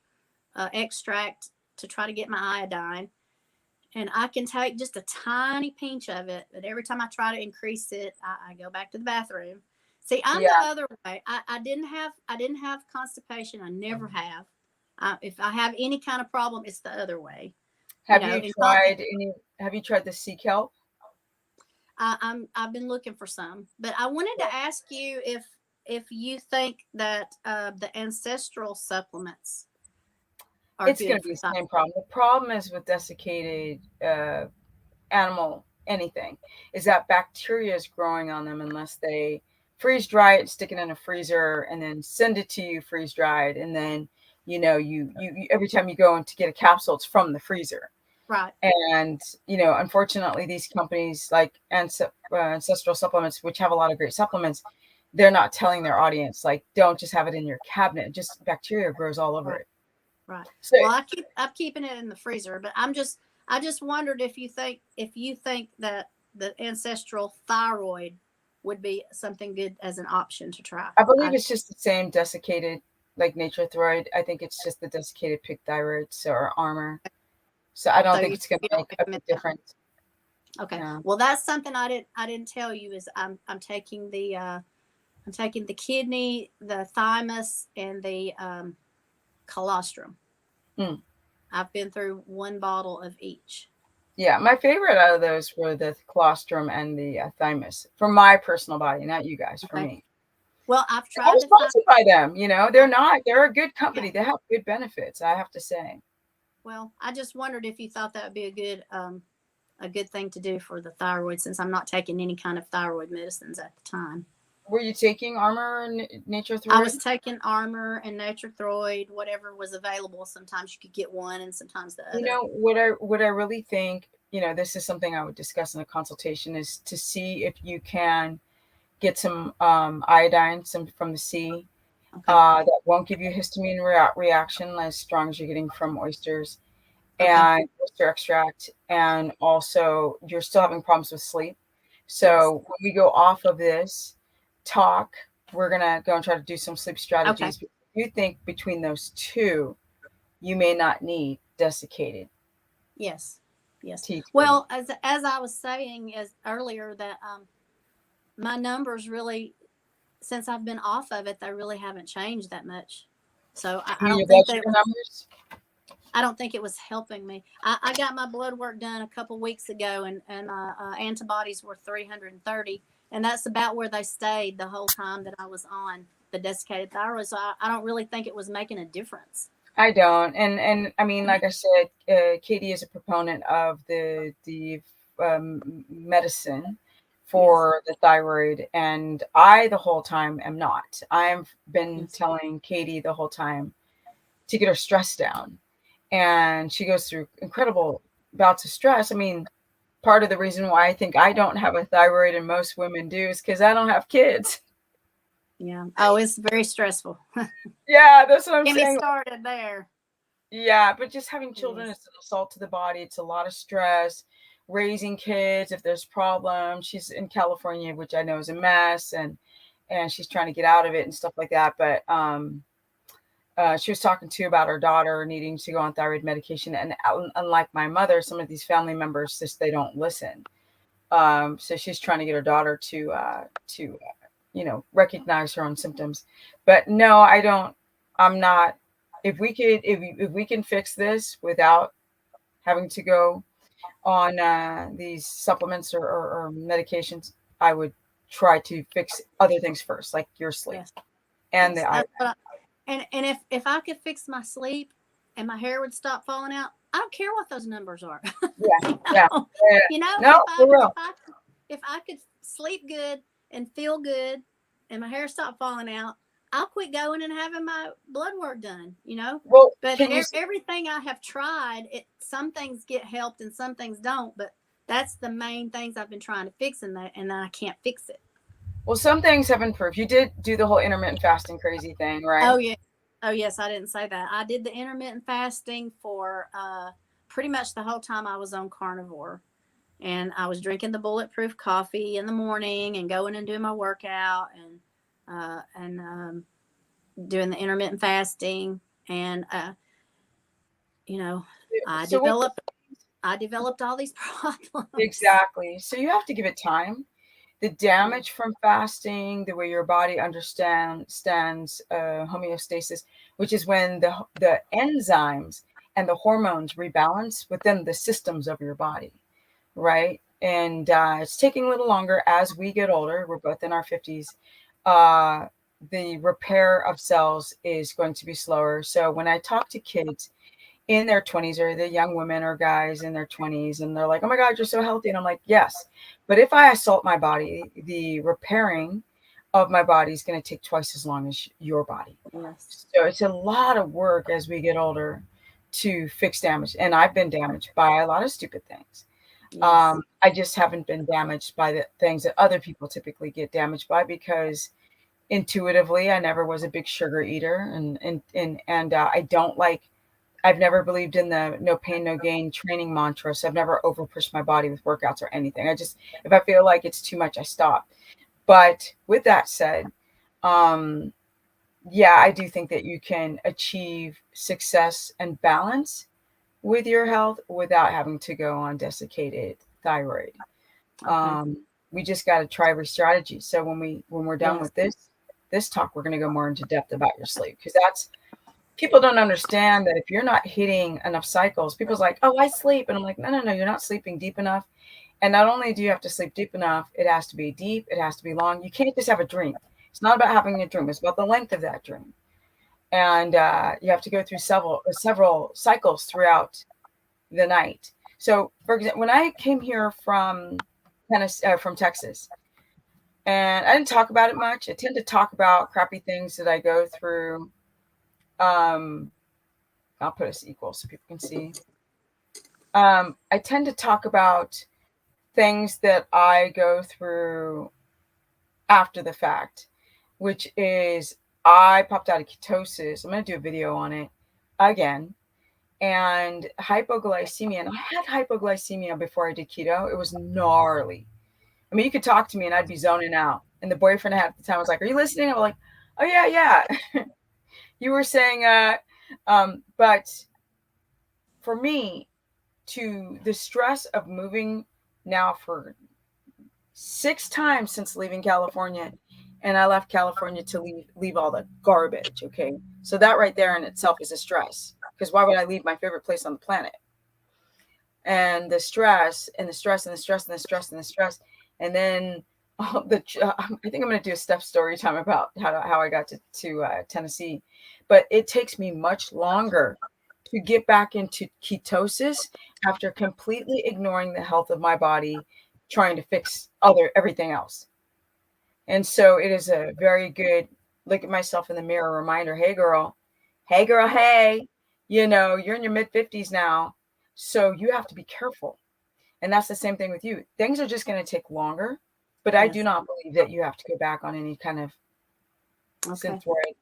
extract to try to get my iodine, and I can take just a tiny pinch of it. But every time I try to increase it, I go back to the bathroom. See, I'm the other way. I didn't have constipation. I never have. If I have any kind of problem, it's the other way. Have you tried the sea kelp? I've been looking for some, but I wanted to ask you if you think that the ancestral supplements are it's going to be the same problem. The problem is with desiccated animal anything is that bacteria is growing on them unless they freeze dry it, stick it in a freezer, and then send it to you freeze dried, and then you every time you go in to get a capsule, it's from the freezer. Right. And unfortunately, these companies like ancestral supplements, which have a lot of great supplements, they're not telling their audience, like, don't just have it in your cabinet. Just bacteria grows all over it. Right. So, well, I'm keeping it in the freezer, but I just wondered if you think that the ancestral thyroid would be something good as an option to try. I believe it's just the same desiccated, like nature thyroid. I think it's just the desiccated pig thyroid, or armor. So I don't think it's going to make a big difference. Okay. Yeah. Well, that's something I didn't tell you is I'm taking the kidney, the thymus, and the colostrum. I've been through one bottle of each. Yeah, my favorite out of those were the colostrum and the thymus for my personal body, not you guys. For me. Well, I've tried. I was sponsored by them. They're a good company. They have good benefits, I have to say. Well, I just wondered if you thought that would be a good thing to do for the thyroid, since I'm not taking any kind of thyroid medicines at the time. Were you taking Armor or Nature Thyroid? I was taking Armor and Nature Thyroid, whatever was available. Sometimes you could get one, and sometimes the other. What I really think, this is something I would discuss in a consultation, is to see if you can get some iodine, some from the sea. Okay. That won't give you histamine reaction as strong as you're getting from oysters, and oyster extract, and also you're still having problems with sleep. So when we go off of this talk, we're gonna go and try to do some sleep strategies. Okay. You think between those two, you may not need desiccated. Yes. Well, as I was saying earlier, that my numbers really, since I've been off of it, they really haven't changed that much. So I don't think that numbers. I don't think it was helping me. I got my blood work done a couple weeks ago, and antibodies were 330, and that's about where they stayed the whole time that I was on the desiccated thyroid. So I don't really think it was making a difference. I don't, and I mean, like I said, Katie is a proponent of the medicine for the thyroid, and I the whole time am not. I've been telling Katie the whole time to get her stress down. And she goes through incredible bouts of stress. I mean, part of the reason why I think I don't have a thyroid and most women do is because I don't have kids. Yeah. Oh, it's very stressful. Yeah, that's what I'm Get me saying. started there. Yeah, but just having children Yes. is an assault to the body. It's a lot of stress. Raising kids, if there's problems, she's in California, which I know is a mess, and she's trying to get out of it and stuff like that. But she was talking to about her daughter needing to go on thyroid medication, and unlike my mother, some of these family members just they don't listen. So she's trying to get her daughter to recognize her own symptoms. But no, I don't. I'm not. If we can fix this without having to go on these supplements or medications, I would try to fix other things first, like your sleep Yes. and the Yes. eye. That's what and if I could fix my sleep and my hair would stop falling out, I don't care what those numbers are. Yeah, you yeah, know, yeah. you know, No, for real. if I could sleep good and feel good and my hair stopped falling out, I'll quit going and having my blood work done, you know. Well, But can you? everything I have tried, some things get helped and some things don't. But that's the main things I've been trying to fix, and I can't fix it. Well, some things have improved. You did do the whole intermittent fasting crazy thing, Oh right? yeah. Oh yes, I didn't say that. I did the intermittent fasting for pretty much the whole time I was on carnivore, and I was drinking the bulletproof coffee in the morning and going and doing my workout and doing the intermittent fasting, and you know, I So with developed I developed all these problems. exactly. So you have to give it time. The Yeah. damage from fasting, the way your body understands homeostasis, which is when the enzymes and the hormones rebalance within the systems of your body, right? And it's taking a little longer as we get older. We're both in our 50s. Uh, the repair of cells is going to be slower. So when I talk to kids in their 20s, or the young women or guys in their 20s, and they're like, oh my God, you're so healthy. And I'm like, yes. But if I assault my body, the repairing of my body is going to take twice as long as your body. Yes. So it's a lot of work as we get older to fix damage. And I've been damaged by a lot of stupid things. Yes. I just haven't been damaged by the things that other people typically get damaged by, because intuitively I never was a big sugar eater, and I don't like. I've never believed in the no pain, no gain training mantra. So I've never over pushed my body with workouts or anything. If I feel like it's too much, I stop. But with that said, um, yeah, I do think that you can achieve success and balance with your health without having to go on desiccated thyroid. Okay. We just got to try every strategy. So when we're done Yes. with this talk, we're going to go more into depth about your sleep, because that's people don't understand that if you're not hitting enough cycles, people's like, oh, I sleep. And I'm like, no, no, no, you're not sleeping deep enough. And not only do you have to sleep deep enough, it has to be deep, it has to be long. You can't just have a dream. It's not about having a dream, it's about the length of that dream. And you have to go through several cycles throughout the night. So, for example, when I came here from from Texas, and I didn't talk about it much. I tend to talk about crappy things that I go through. Um, I'll put us equal so people can see. I tend to talk about things that I go through after the fact, which is I popped out of ketosis. I'm going to do a video on it again. And hypoglycemia. And I had hypoglycemia before I did keto. It was gnarly. I mean, you could talk to me and I'd be zoning out. And the boyfriend I had at the time was like, are you listening? I'm like, oh, yeah, yeah. You were saying, but for me, to the stress of moving now for 6 times since leaving California. And I left California to leave all the garbage. Okay. So that right there in itself is a stress. Because why would I leave my favorite place on the planet? And the stress and the stress and the stress and the stress and the stress. And then I think I'm going to do a step story time about how I got to Tennessee. But it takes me much longer to get back into ketosis after completely ignoring the health of my body, trying to fix everything else. And so it is a very good look at myself in the mirror reminder. Hey girl, hey, you're in your mid 50s now. So you have to be careful. And that's the same thing with you. Things are just going to take longer, but I do Yes. not believe that you have to go back on any kind of Okay. Synthroid,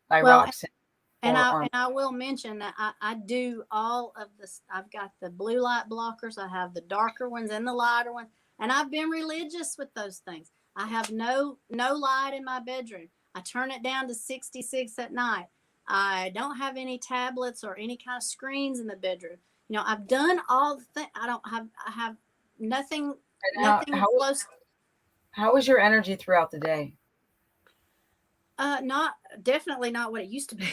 Well, thyroxine, and or I will mention that I do all of this. I've got the blue light blockers. I have the darker ones and the lighter ones, and I've been religious with those things. I have no light in my bedroom. I turn it down to 66 at night. I don't have any tablets or any kind of screens in the bedroom. You know, I've done all the things. I have nothing and nothing close. how is your energy throughout the day? Not definitely not what it used to be.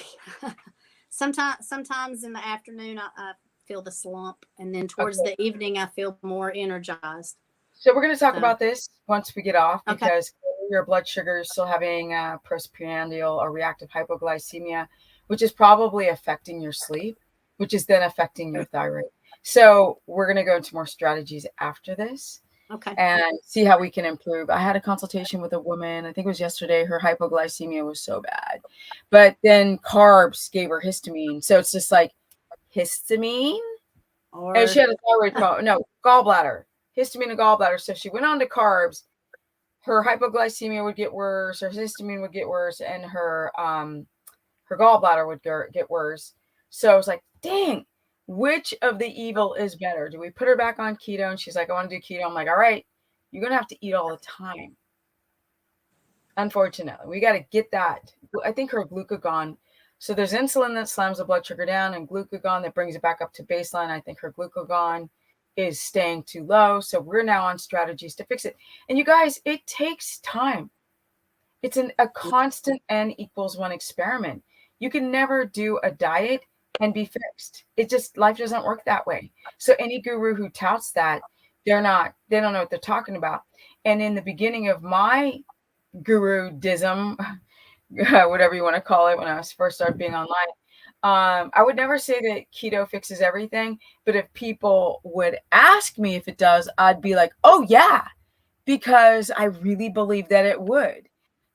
Sometimes in the afternoon I feel the slump, and then towards Okay. the evening I feel more energized. So we're going to talk So about this once we get off, okay, because your blood sugar is still having postprandial or reactive hypoglycemia, which is probably affecting your sleep, which is then affecting your thyroid. So we're going to go into more strategies after this okay, and see how we can improve. I had a consultation with a woman, I think it was yesterday. Her hypoglycemia was so bad, but then carbs gave her histamine. So it's just like histamine, and she or had a thyroid problem. No, gallbladder, histamine and gallbladder. So she went on to carbs. Her hypoglycemia would get worse, her histamine would get worse, and her gallbladder would get worse. So I was like, dang, which of the evil is better? Do we put her back on keto? And she's like, I want to do keto. I'm like, all right, you're gonna have to eat all the time. Unfortunately, we got to get that. I think her glucagon. So there's insulin that slams the blood sugar down, and glucagon that brings it back up to baseline. I think her glucagon is staying too low. So we're now on strategies to fix it. And you guys, it takes time. It's a constant N equals one experiment. You can never do a diet and be fixed. It just, life doesn't work that way. So any guru who touts that, they don't know what they're talking about. And in the beginning of my gurudism, whatever you want to call it, when I was first started being online, I would never say that keto fixes everything, but if people would ask me if it does, I'd be like, oh yeah, because I really believe that it would.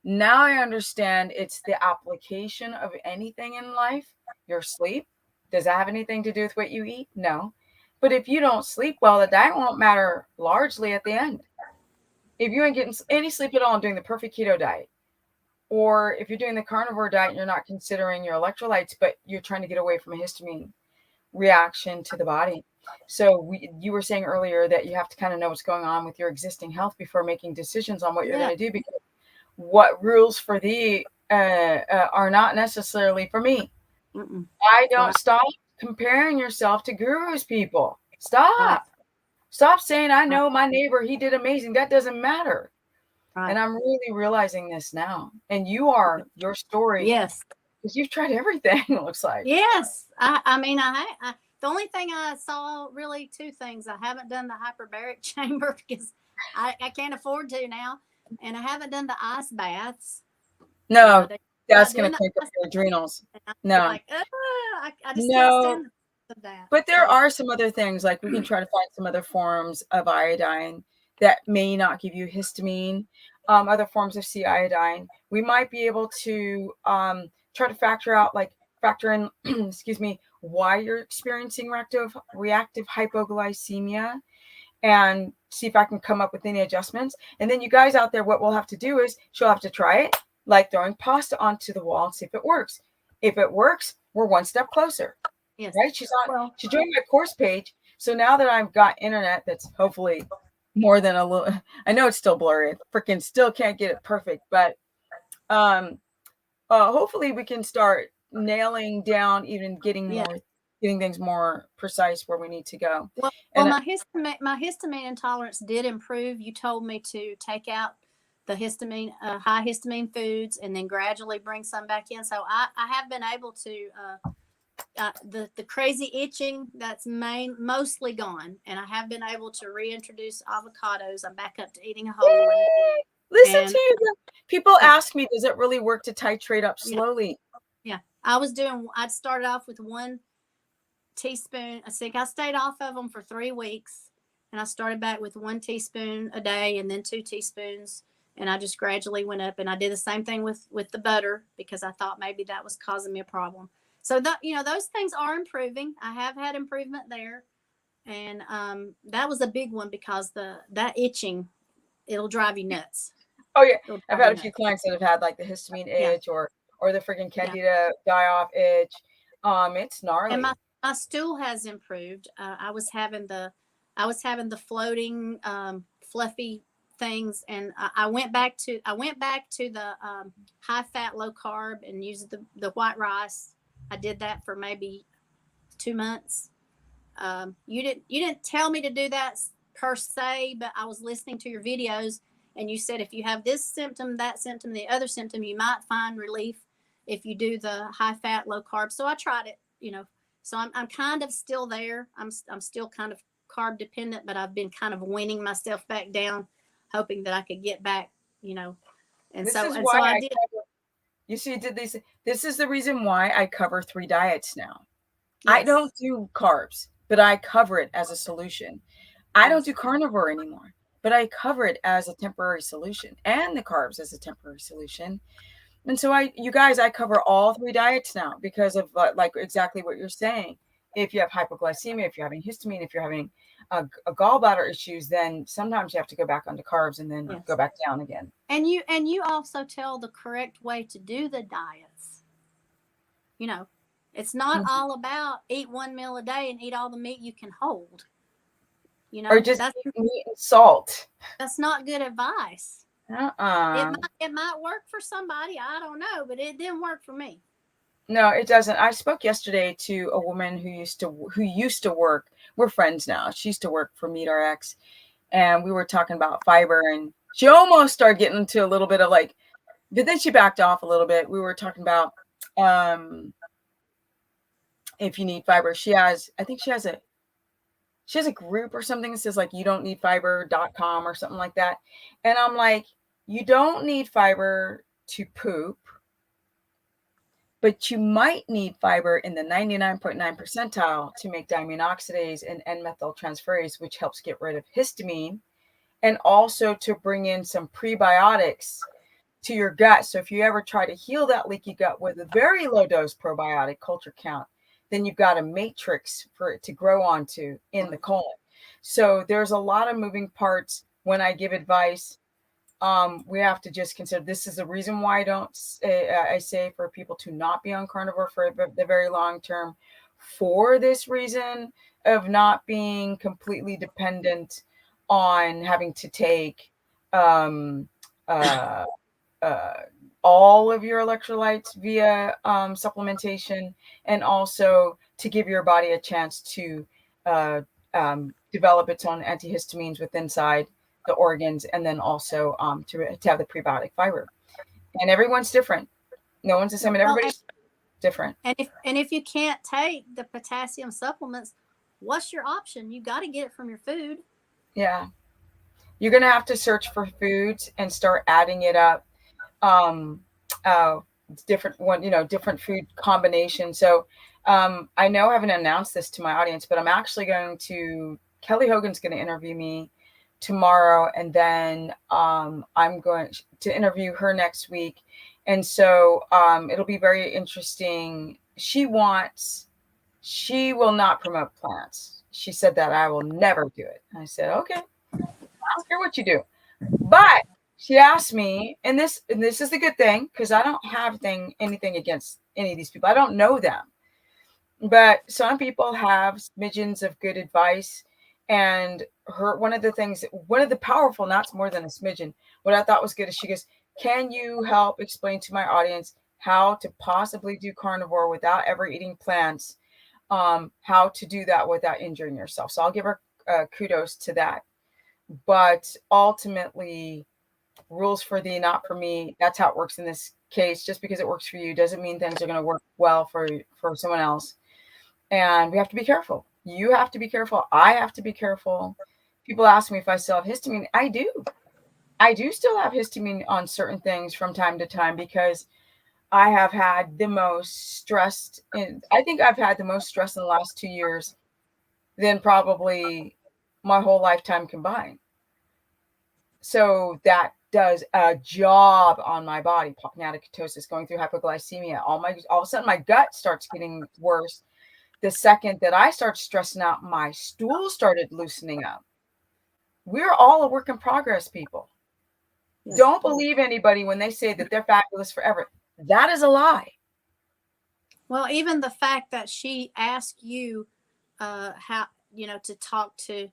Now I understand it's the application of anything in life. Your sleep, does that have anything to do with what you eat? No. But if you don't sleep well, the diet won't matter largely at the end. If you ain't getting any sleep at all and doing the perfect keto diet, or if you're doing the carnivore diet and you're not considering your electrolytes, but you're trying to get away from a histamine reaction to the body. So you were saying earlier that you have to kind of know what's going on with your existing health before making decisions on what you're yeah, going to do, because what rules for thee are not necessarily for me. mm-mm. I don't. Right, Stop comparing yourself to gurus, people. right, Stop saying, I right, know my neighbor, he did amazing. That doesn't matter. right. And I'm really realizing this now. And you are, your story, Yes, because you've tried everything, it looks like. yes. I mean, the only thing I saw, really two things. I haven't done the hyperbaric chamber because I can't afford to now, and I haven't done the ice baths. You know, No, they that's about going doing to the crank up ice your adrenals. baths, and I'm No, like, I just can't no. stand that. But there So are some other things, like we can try to find some other forms of iodine that may not give you histamine, other forms of C iodine. We might be able to try to factor in, excuse me, why you're experiencing reactive hypoglycemia, and see if I can come up with any adjustments. And then you guys out there, what we'll have to do is she'll have to try it, like throwing pasta onto the wall, and see if it works. If it works, we're one step closer. yes, Right? well, She joined my course page. So now that I've got internet that's hopefully more than a little, I know it's still blurry. I freaking still can't get it perfect, but um hopefully we can start nailing down, even yeah. getting things more precise where we need to go. Well, And my histamine intolerance did improve. You told me to take out the histamine, high histamine foods, and then gradually bring some back in. So I have been able to the crazy itching, that's mostly gone, and I have been able to reintroduce avocados. I'm back up to eating a whole one, yay, listen and to you. People yeah, ask me, does it really work to titrate up yeah, slowly? yeah. I'd started off with 1 teaspoon. I think I stayed off of them for 3 weeks, and I started back with 1 teaspoon a day, and then 2 teaspoons, and I just gradually went up. And I did the same thing with the butter, because I thought maybe that was causing me a problem. So those things are improving. I have had improvement there, and that was a big one, because that itching, it'll drive you nuts. Oh yeah, It'll I've drive you had a few nuts. clients that have had like the histamine Yeah, itch or the freaking yeah. candida die off itch. It's And gnarly. my stool has improved. I was having the floating fluffy things, and I went back to the high fat, low carb, and used the white rice. I did that for maybe 2 months. You didn't tell me to do that per se, but I was listening to your videos, and you said if you have this symptom, that symptom, the other symptom, you might find relief if you do the high fat, low carb. So I tried it, So I'm kind of still there. I'm still kind of carb dependent, but I've been kind of weaning myself back down, hoping that I could get back, And This is so why I I did. cover. You see, did these? This is the reason why I cover 3 diets now. I Yes, don't do carbs, but I cover it as a solution. I don't yes, do carnivore anymore, but I cover it as a temporary solution, and the carbs as a temporary solution. And so you guys, I cover all 3 diets now because of like exactly what you're saying. If you have hypoglycemia, if you're having histamine, if you're having a gallbladder issues, then sometimes you have to go back onto carbs and then go yes. back down again. And you also tell the correct way to do the diets. You know, it's not Mhm. all about eat one meal a day and eat all the meat you can hold. Or just That's eat meat and salt. not good advice. It Uh-uh. might work for somebody, I don't know, but it didn't work for me. No, it doesn't. I spoke yesterday to a woman who used to work. We're friends now. She used to work for MeatRx, and we were talking about fiber, and she almost started getting into a little bit of like, but then she backed off a little bit. We were talking about um if you need fiber. I think she has a group or something that says like you don't need fiber.com or something like that. And I'm like, you don't need fiber to poop, but you might need fiber in the 99.9 percentile to make diamine oxidase and N-methyltransferase, which helps get rid of histamine, and also to bring in some prebiotics to your gut. So if you ever try to heal that leaky gut with a very low dose probiotic culture count, then you've got a matrix for it to grow onto in the colon. So there's a lot of moving parts when I give advice. We have to just consider this is the reason why I say for people to not be on carnivore for the very long term, for this reason of not being completely dependent on having to take um, uh, uh, all of your electrolytes via supplementation, and also to give your body a chance to develop its own antihistamines within inside the organs, and then also to have the prebiotic fiber. And everyone's different. No one's the same, and Well, everybody's different. and if you can't take the potassium supplements, what's your option? You got to get it from your food. Yeah, you're gonna have to search for foods and start adding it up. Um, uh, different different food combinations. So I know I haven't announced this to my audience, but I'm actually going to Kelly Hogan's going to interview me tomorrow, and then I'm going to interview her next week. And so it'll be very interesting. She will not promote plants. She said that I will never do it. I said, okay, I don't care what you do. But she asked me, and this is the good thing, because I don't have anything against any of these people. I don't know them. But some people have smidgens of good advice. And one of the powerful, not more than a smidgen, what I thought was good is she goes, can you help explain to my audience how to possibly do carnivore without ever eating plants? How to do that without injuring yourself. So I'll give her kudos to that. But ultimately, rules for thee, not for me. That's how it works in this case. Just because it works for you doesn't mean things are going to work well for someone else. And we have to be careful. You have to be careful. I have to be careful. People ask me if I still have histamine. I do. I do still have histamine on certain things from time to time because I have had the most stressed. I think I've had the most stress in the last 2 years than probably my whole lifetime combined. So that does a job on my body. Popping out of ketosis, going through hypoglycemia. All of a sudden my gut starts getting worse. The second that I start stressing out, my stool started loosening up. We're all a work in progress, people. Yes. Don't believe anybody when they say that they're fabulous forever. That is a lie. Well, even the fact that she asked you how, to talk to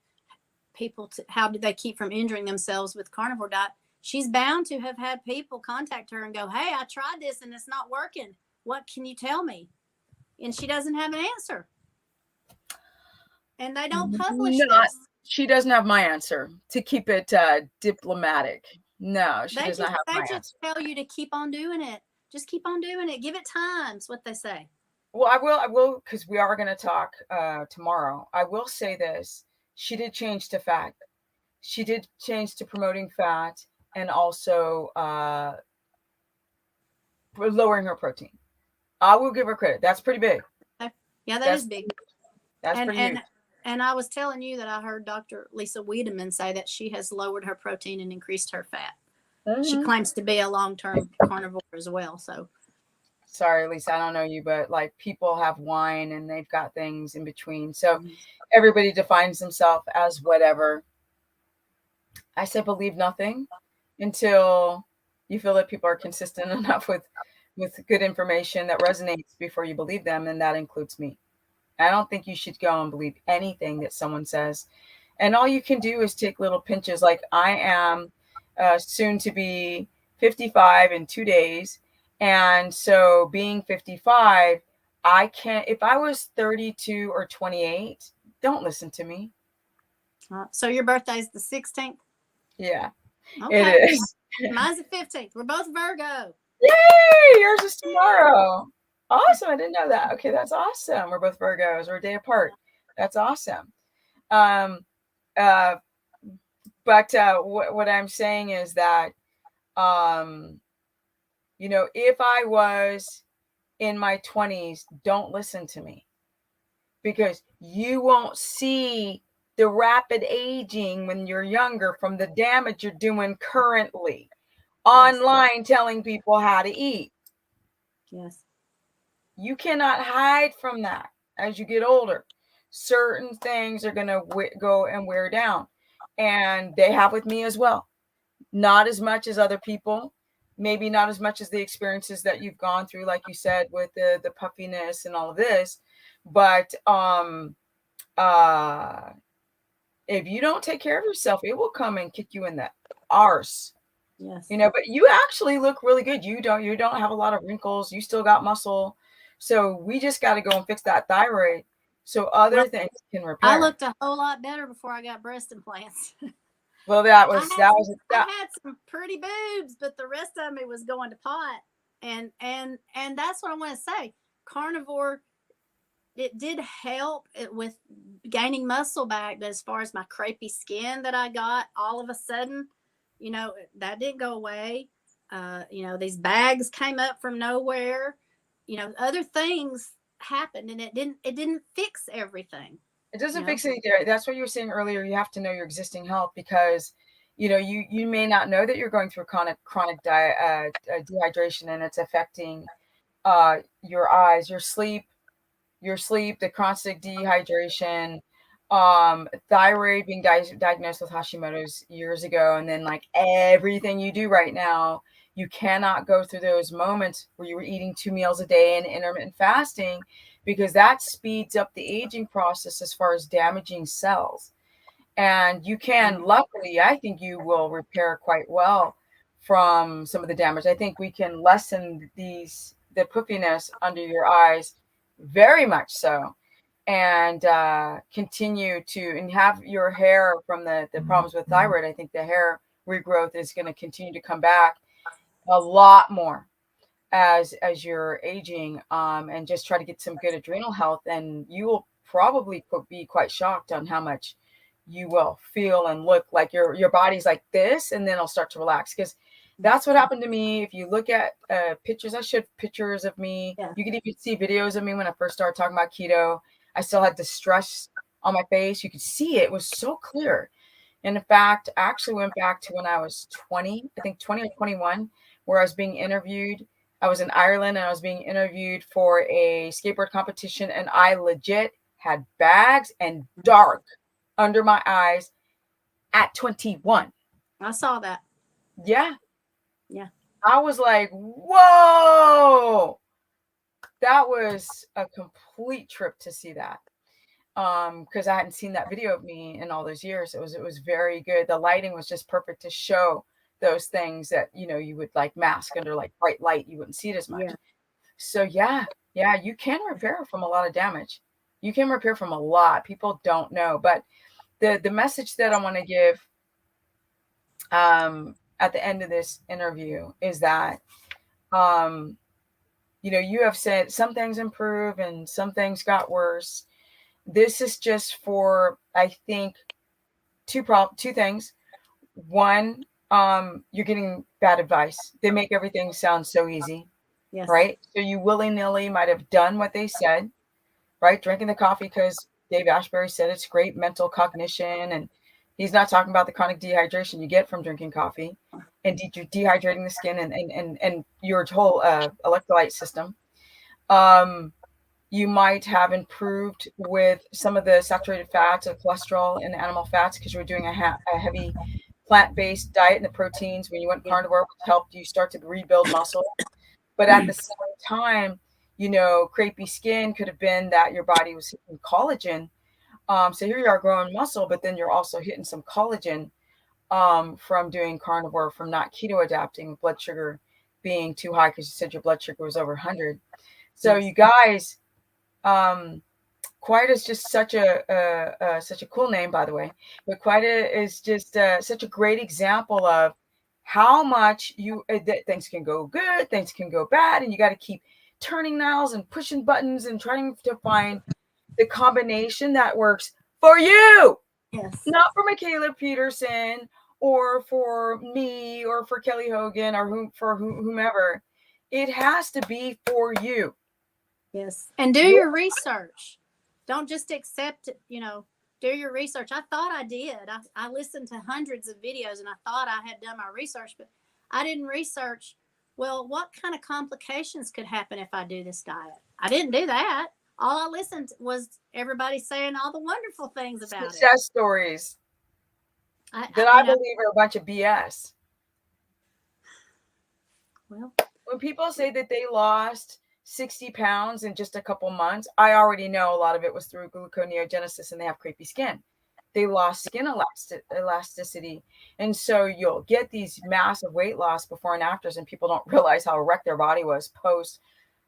people, to how do they keep from injuring themselves with carnivore diet, she's bound to have had people contact her and go, hey, I tried this and it's not working. What can you tell me? And she doesn't have an answer. And they don't publish this. She doesn't have my answer, to keep it diplomatic. No, she does not have my answer. They just tell you to keep on doing it. Just keep on doing it. Give it time. Is what they say. Well, I will, because we are going to talk tomorrow. I will say this. She did change to fat. She did change to promoting fat and also lowering her protein. I will give her credit. That's pretty big. Yeah, that is big. That's pretty huge. And I was telling you that I heard Dr. Lisa Wiedemann say that she has lowered her protein and increased her fat. Mm-hmm. She claims to be a long-term carnivore as well. So, sorry, Lisa, I don't know you, but like people have wine and they've got things in between. So everybody defines themselves as whatever. I said believe nothing until you feel that people are consistent enough with good information that resonates before you believe them, and that includes me. I don't think you should go and believe anything that someone says. And all you can do is take little pinches. Like I am soon to be 55 in 2 days. And so being 55, I can't, if I was 32 or 28, don't listen to me. So your birthday's the 16th? Yeah, okay. It is. Mine's the 15th. We're both Virgo. Yay! Yours is tomorrow. Awesome. I didn't know that. Okay, that's awesome. We're both Virgos. We're a day apart. That's awesome. But what I'm saying is that, if I was in my 20s, don't listen to me, because you won't see the rapid aging when you're younger from the damage you're doing currently online, telling people how to eat. Yes. You cannot hide from that as you get older. Certain things are going to go and wear down. And they have with me as well. Not as much as other people. Maybe not as much as the experiences that you've gone through, like you said, with the puffiness and all of this. But if you don't take care of yourself, it will come and kick you in the arse. Yes. But you actually look really good. You don't have a lot of wrinkles. You still got muscle. So we just got to go and fix that thyroid so other things can repair. I looked a whole lot better before I got breast implants. Well, I had some pretty boobs, but the rest of me was going to pot. And that's what I want to say. Carnivore, it did help with gaining muscle back, but as far as my crepey skin that I got all of a sudden, that didn't go away. These bags came up from nowhere. Other things happened, and it didn't fix everything. It doesn't fix anything. That's what you were saying earlier. You have to know your existing health, because you may not know that you're going through chronic dehydration, and it's affecting your eyes, your sleep, the constant dehydration, thyroid, being diagnosed with Hashimoto's years ago, and then like everything you do right now, you cannot go through those moments where you were eating 2 meals a day and intermittent fasting, because that speeds up the aging process as far as damaging cells. And you can, luckily, I think you will repair quite well from some of the damage. I think we can lessen the puffiness under your eyes very much so, and continue to and have your hair from the problems with thyroid. I think the hair regrowth is going to continue to come back a lot more as you're aging, and just try to get some good adrenal health, and you will probably be quite shocked on how much you will feel and look like your body's like this, and then it'll start to relax, because that's what happened to me. If you look at pictures, I showed pictures of me. Yeah. You could even see videos of me when I first started talking about keto. I still had the stress on my face. You could see it was so clear. And in fact, I actually went back to when I was 20, I think 20 or 21, where I was being interviewed. I was in Ireland and I was being interviewed for a skateboard competition, and I legit had bags and dark under my eyes at 21. I saw that. Yeah. Yeah. I was like, whoa, that was a complete trip to see that. Because I hadn't seen that video of me in all those years. It was very good. The lighting was just perfect to show those things that, you know, you would like mask under like bright light, you wouldn't see it as much. Yeah. So yeah, you can repair from a lot of damage. You can repair from a lot. People don't know. But the message that I want to give at the end of this interview is that you know, you have said some things improve and some things got worse. This is just for, I think, two things. One, you're getting bad advice. They make everything sound so easy, Yes. right? So you willy-nilly might have done what they said, right? Drinking the coffee because Dave Asbury said it's great mental cognition, and he's not talking about the chronic dehydration you get from drinking coffee and dehydrating the skin and your whole electrolyte system. You might have improved with some of the saturated fats or cholesterol and animal fats because you were doing a heavy plant-based diet, and the proteins when you went Yeah. carnivore helped you start to rebuild muscle. But at the same time, you know, crepey skin could have been that your body was hitting collagen. So here you are growing muscle, but then you're also hitting some collagen from doing carnivore, from not keto adapting, blood sugar being too high because you said your blood sugar was over 100. So Yes. you guys, Quita is just such a cool name, by the way. But Quita is just such a great example of how much things can go good, things can go bad, and you got to keep turning dials and pushing buttons and trying to find the combination that works for you, Yes. not for Michaela Peterson or for me or for Kelly Hogan or whomever. It has to be for you. Yes. And do your research. Don't just accept it, you know, do your research. I thought I did. I listened to hundreds of videos and I thought I had done my research, but I didn't research, well, what kind of complications could happen if I do this diet? I didn't do that. All I listened was everybody saying all the wonderful things about it. Success stories that I believe are a bunch of BS. Well, when people say that they lost 60 pounds in just a couple months, I already know a lot of it was through gluconeogenesis and they have crepey skin. They lost skin elasticity. And so you'll get these massive weight loss before and afters, and people don't realize how wrecked their body was post.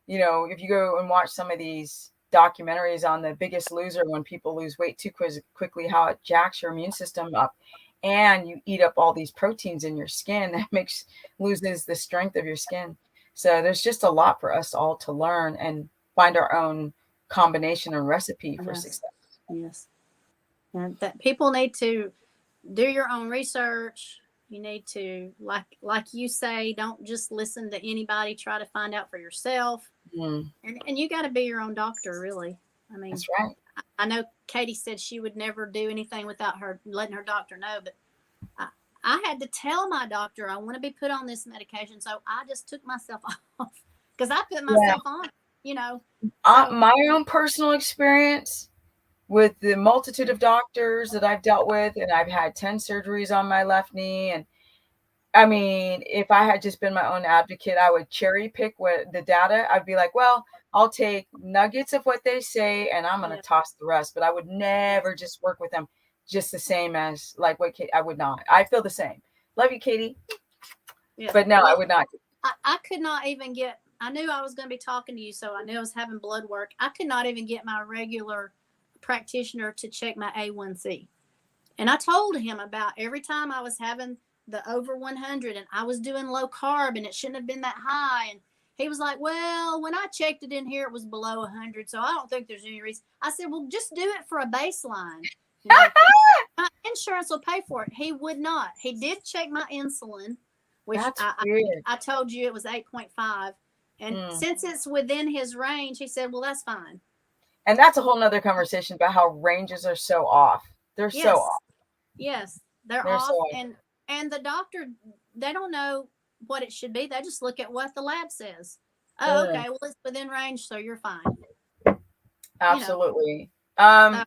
You know, if you go and watch some of these documentaries on The Biggest Loser, when people lose weight too quickly, how it jacks your immune system up, and you eat up all these proteins in your skin that loses the strength of your skin. So there's just a lot for us all to learn and find our own combination and recipe for success. Yes. And that people need to do your own research. You need to, like you say, don't just listen to anybody. Try to find out for yourself. And you got to be your own doctor, really. I mean, that's right. I know Katie said she would never do anything without her letting her doctor know, but I had to tell my doctor I want to be put on this medication, so I just took myself off because I put myself on, you know. So, my own personal experience with the multitude of doctors that I've dealt with, and I've had 10 surgeries on my left knee. And I mean, if I had just been my own advocate, I would cherry pick what the data. I'd be like, well, I'll take nuggets of what they say and I'm going to toss the rest. But I would never just work with them just the same as like what Katie. I would not. I feel the same. Love you, Katie. Yeah. But no, I would not. I could not even get, I knew I was going to be talking to you, so I knew I was having blood work. I could not even get my regular practitioner to check my A1C. And I told him about every time I was having the over 100 and I was doing low carb and it shouldn't have been that high. And he was like, well, when I checked it in here, it was below 100. So I don't think there's any reason. I said, well, just do it for a baseline. You know, my insurance will pay for it. He would not. He did check my insulin, which I told you it was 8.5. And since it's within his range, he said, well, that's fine. And that's a whole nother conversation about how ranges are so off. They're so off. Yes, they're off. So off. And the doctor, they don't know what it should be. They just look at what the lab says. Oh, okay. Well, it's within range, so you're fine. Absolutely. You know,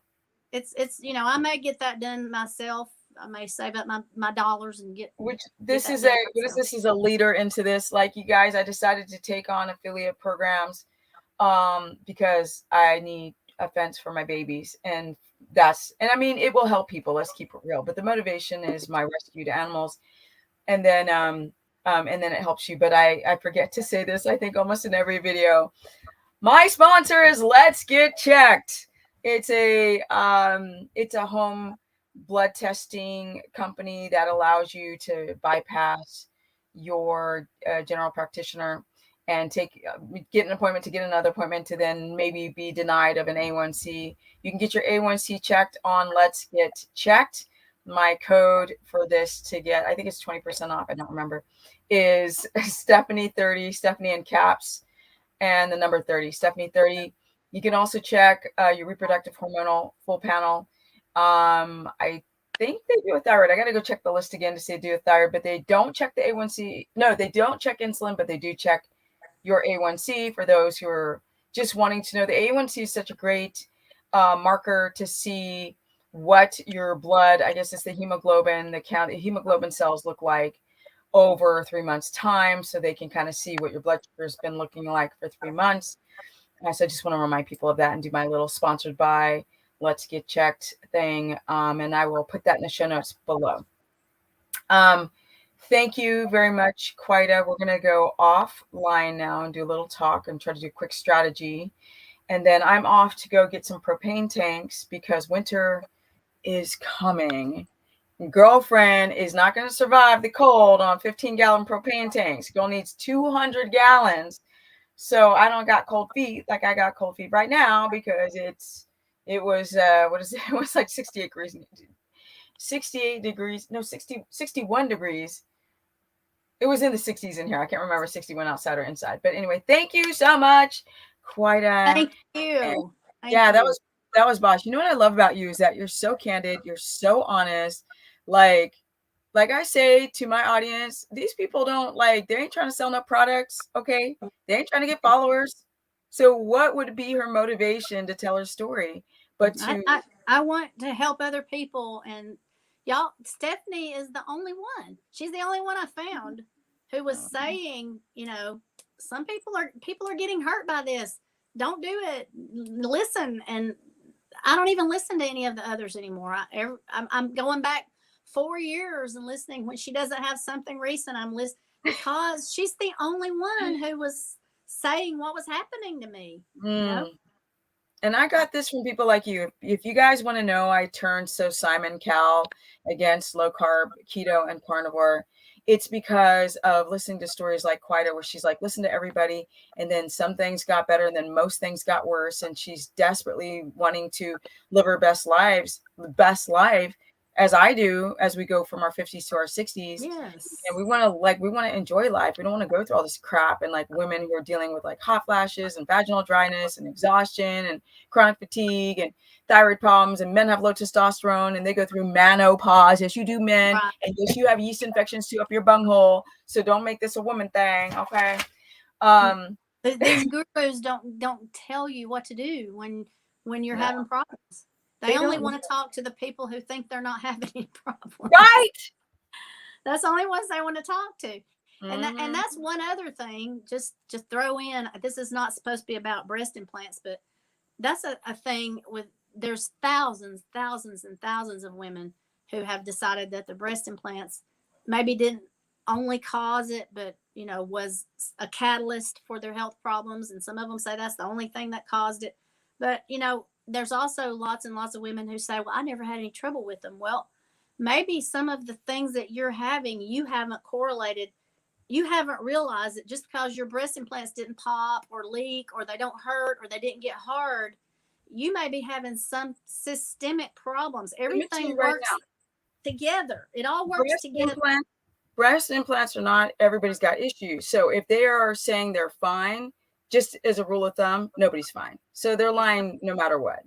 it's, you know, I may get that done myself I may save up my dollars and get. Which get this that is done. this is a leader into this. Like, you guys, I decided to take on affiliate programs because I need a fence for my babies, and I mean, it will help people. Let's keep it real. But the motivation is my rescued animals, and then it helps you. But I forget to say this, I think, almost in every video. My sponsor is Let's Get Checked. It's a home blood testing company that allows you to bypass your general practitioner and get an appointment to get another appointment to then maybe be denied of an A1C. You can get your A1C checked on Let's Get Checked. My code for this to get, I think it's 20% off, I don't remember, is Stephanie30, Stephanie in caps, and the number 30, Stephanie 30. You can also check your reproductive hormonal full panel. I think they do a thyroid. I got to go check the list again to see if they do a thyroid, but they don't check the A1C. No, they don't check insulin, but they do check your A1C for those who are just wanting to know. The A1C is such a great marker to see what your blood, I guess it's the hemoglobin, the hemoglobin cells look like over 3 months time, so they can kind of see what your blood sugar has been looking like for 3 months. So I just want to remind people of that and do my little sponsored by Let's Get Checked thing. And I will put that in the show notes below. Thank you very much, Quita. We're going to go offline now and do a little talk and try to do a quick strategy. And then I'm off to go get some propane tanks because winter is coming. Girlfriend is not going to survive the cold on 15-gallon propane tanks. Girl needs 200 gallons. So I don't got cold feet like I got cold feet right now because it was it was like 68 degrees, no, 61 degrees. It was in the 60s in here. I can't remember 61 outside or inside. But anyway, thank you so much, Quita. Thank you. That was boss. You know what I love about you is that you're so candid, you're so honest. Like I say to my audience, these people they ain't trying to sell no products, okay? They ain't trying to get followers. So what would be her motivation to tell her story? But I want to help other people, and y'all, Stephanie is the only one. She's the only one I found who was saying, some people are getting hurt by this. Don't do it. Listen. And I don't even listen to any of the others anymore. I'm going back 4 years and listening when she doesn't have something recent. I'm listening because she's the only one who was saying what was happening to me. And I got this from people like you. If you guys want to know, I turned so Simon Cowell against low carb, keto, and carnivore. It's because of listening to stories like Quita, where she's like, listen to everybody. And then some things got better and then most things got worse. And she's desperately wanting to live her best life as I do, as we go from our 50s to our 60s. Yes. And we want to enjoy life. We don't want to go through all this crap. And like women who are dealing with like hot flashes and vaginal dryness and exhaustion and chronic fatigue and thyroid problems, and men have low testosterone and they go through menopause. Yes, you do, men. Right. And yes, you have yeast infections too up your bunghole. So don't make this a woman thing. Okay. These gurus don't tell you what to do when you're having problems. They only want to talk to the people who think they're not having any problems. Right. That's the only ones they want to talk to. Mm-hmm. And that's one other thing, just throw in, this is not supposed to be about breast implants, but that's a thing there's thousands and thousands of women who have decided that the breast implants maybe didn't only cause it, but, was a catalyst for their health problems. And some of them say that's the only thing that caused it. But, there's also lots and lots of women who say, well, I never had any trouble with them. Well, maybe some of the things that you're having, you haven't correlated. You haven't realized that just because your breast implants didn't pop or leak or they don't hurt or they didn't get hard, you may be having some systemic problems. Everything works together. It all works together. Breast implants are not, everybody's got issues. So if they are saying they're fine, just as a rule of thumb, nobody's fine. So they're lying no matter what.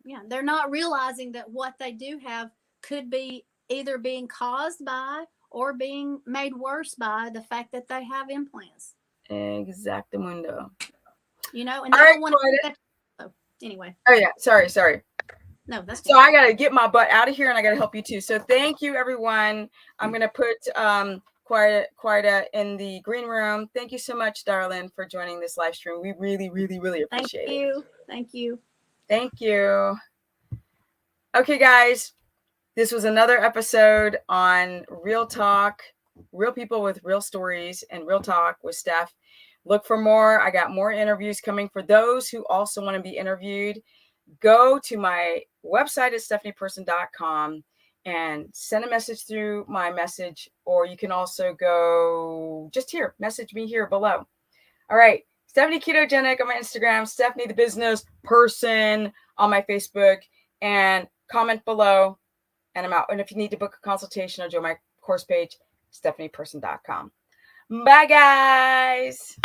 Yeah, they're not realizing that what they do have could be either being caused by or being made worse by the fact that they have implants. Exactamundo. And they don't want to. So, anyway. Oh yeah, sorry. No, that's So good. I got to get my butt out of here and I got to help you too. So thank you, everyone. I'm going to put Quieta in the green room. Thank you so much, darling, for joining this live stream. We really, really, really appreciate it. Thank you. Thank you. Okay, guys, this was another episode on Real Talk, real people with real stories and real talk with Steph. Look for more. I got more interviews coming. For those who also want to be interviewed, go to my website at stephanieperson.com and send a message through my message, or you can also go just here, message me here below. All right. Stephanie Ketogenic on my Instagram, Stephanie the Business Person on my Facebook, and comment below, and I'm out. And if you need to book a consultation or join my course page, stephanieperson.com. Bye, guys.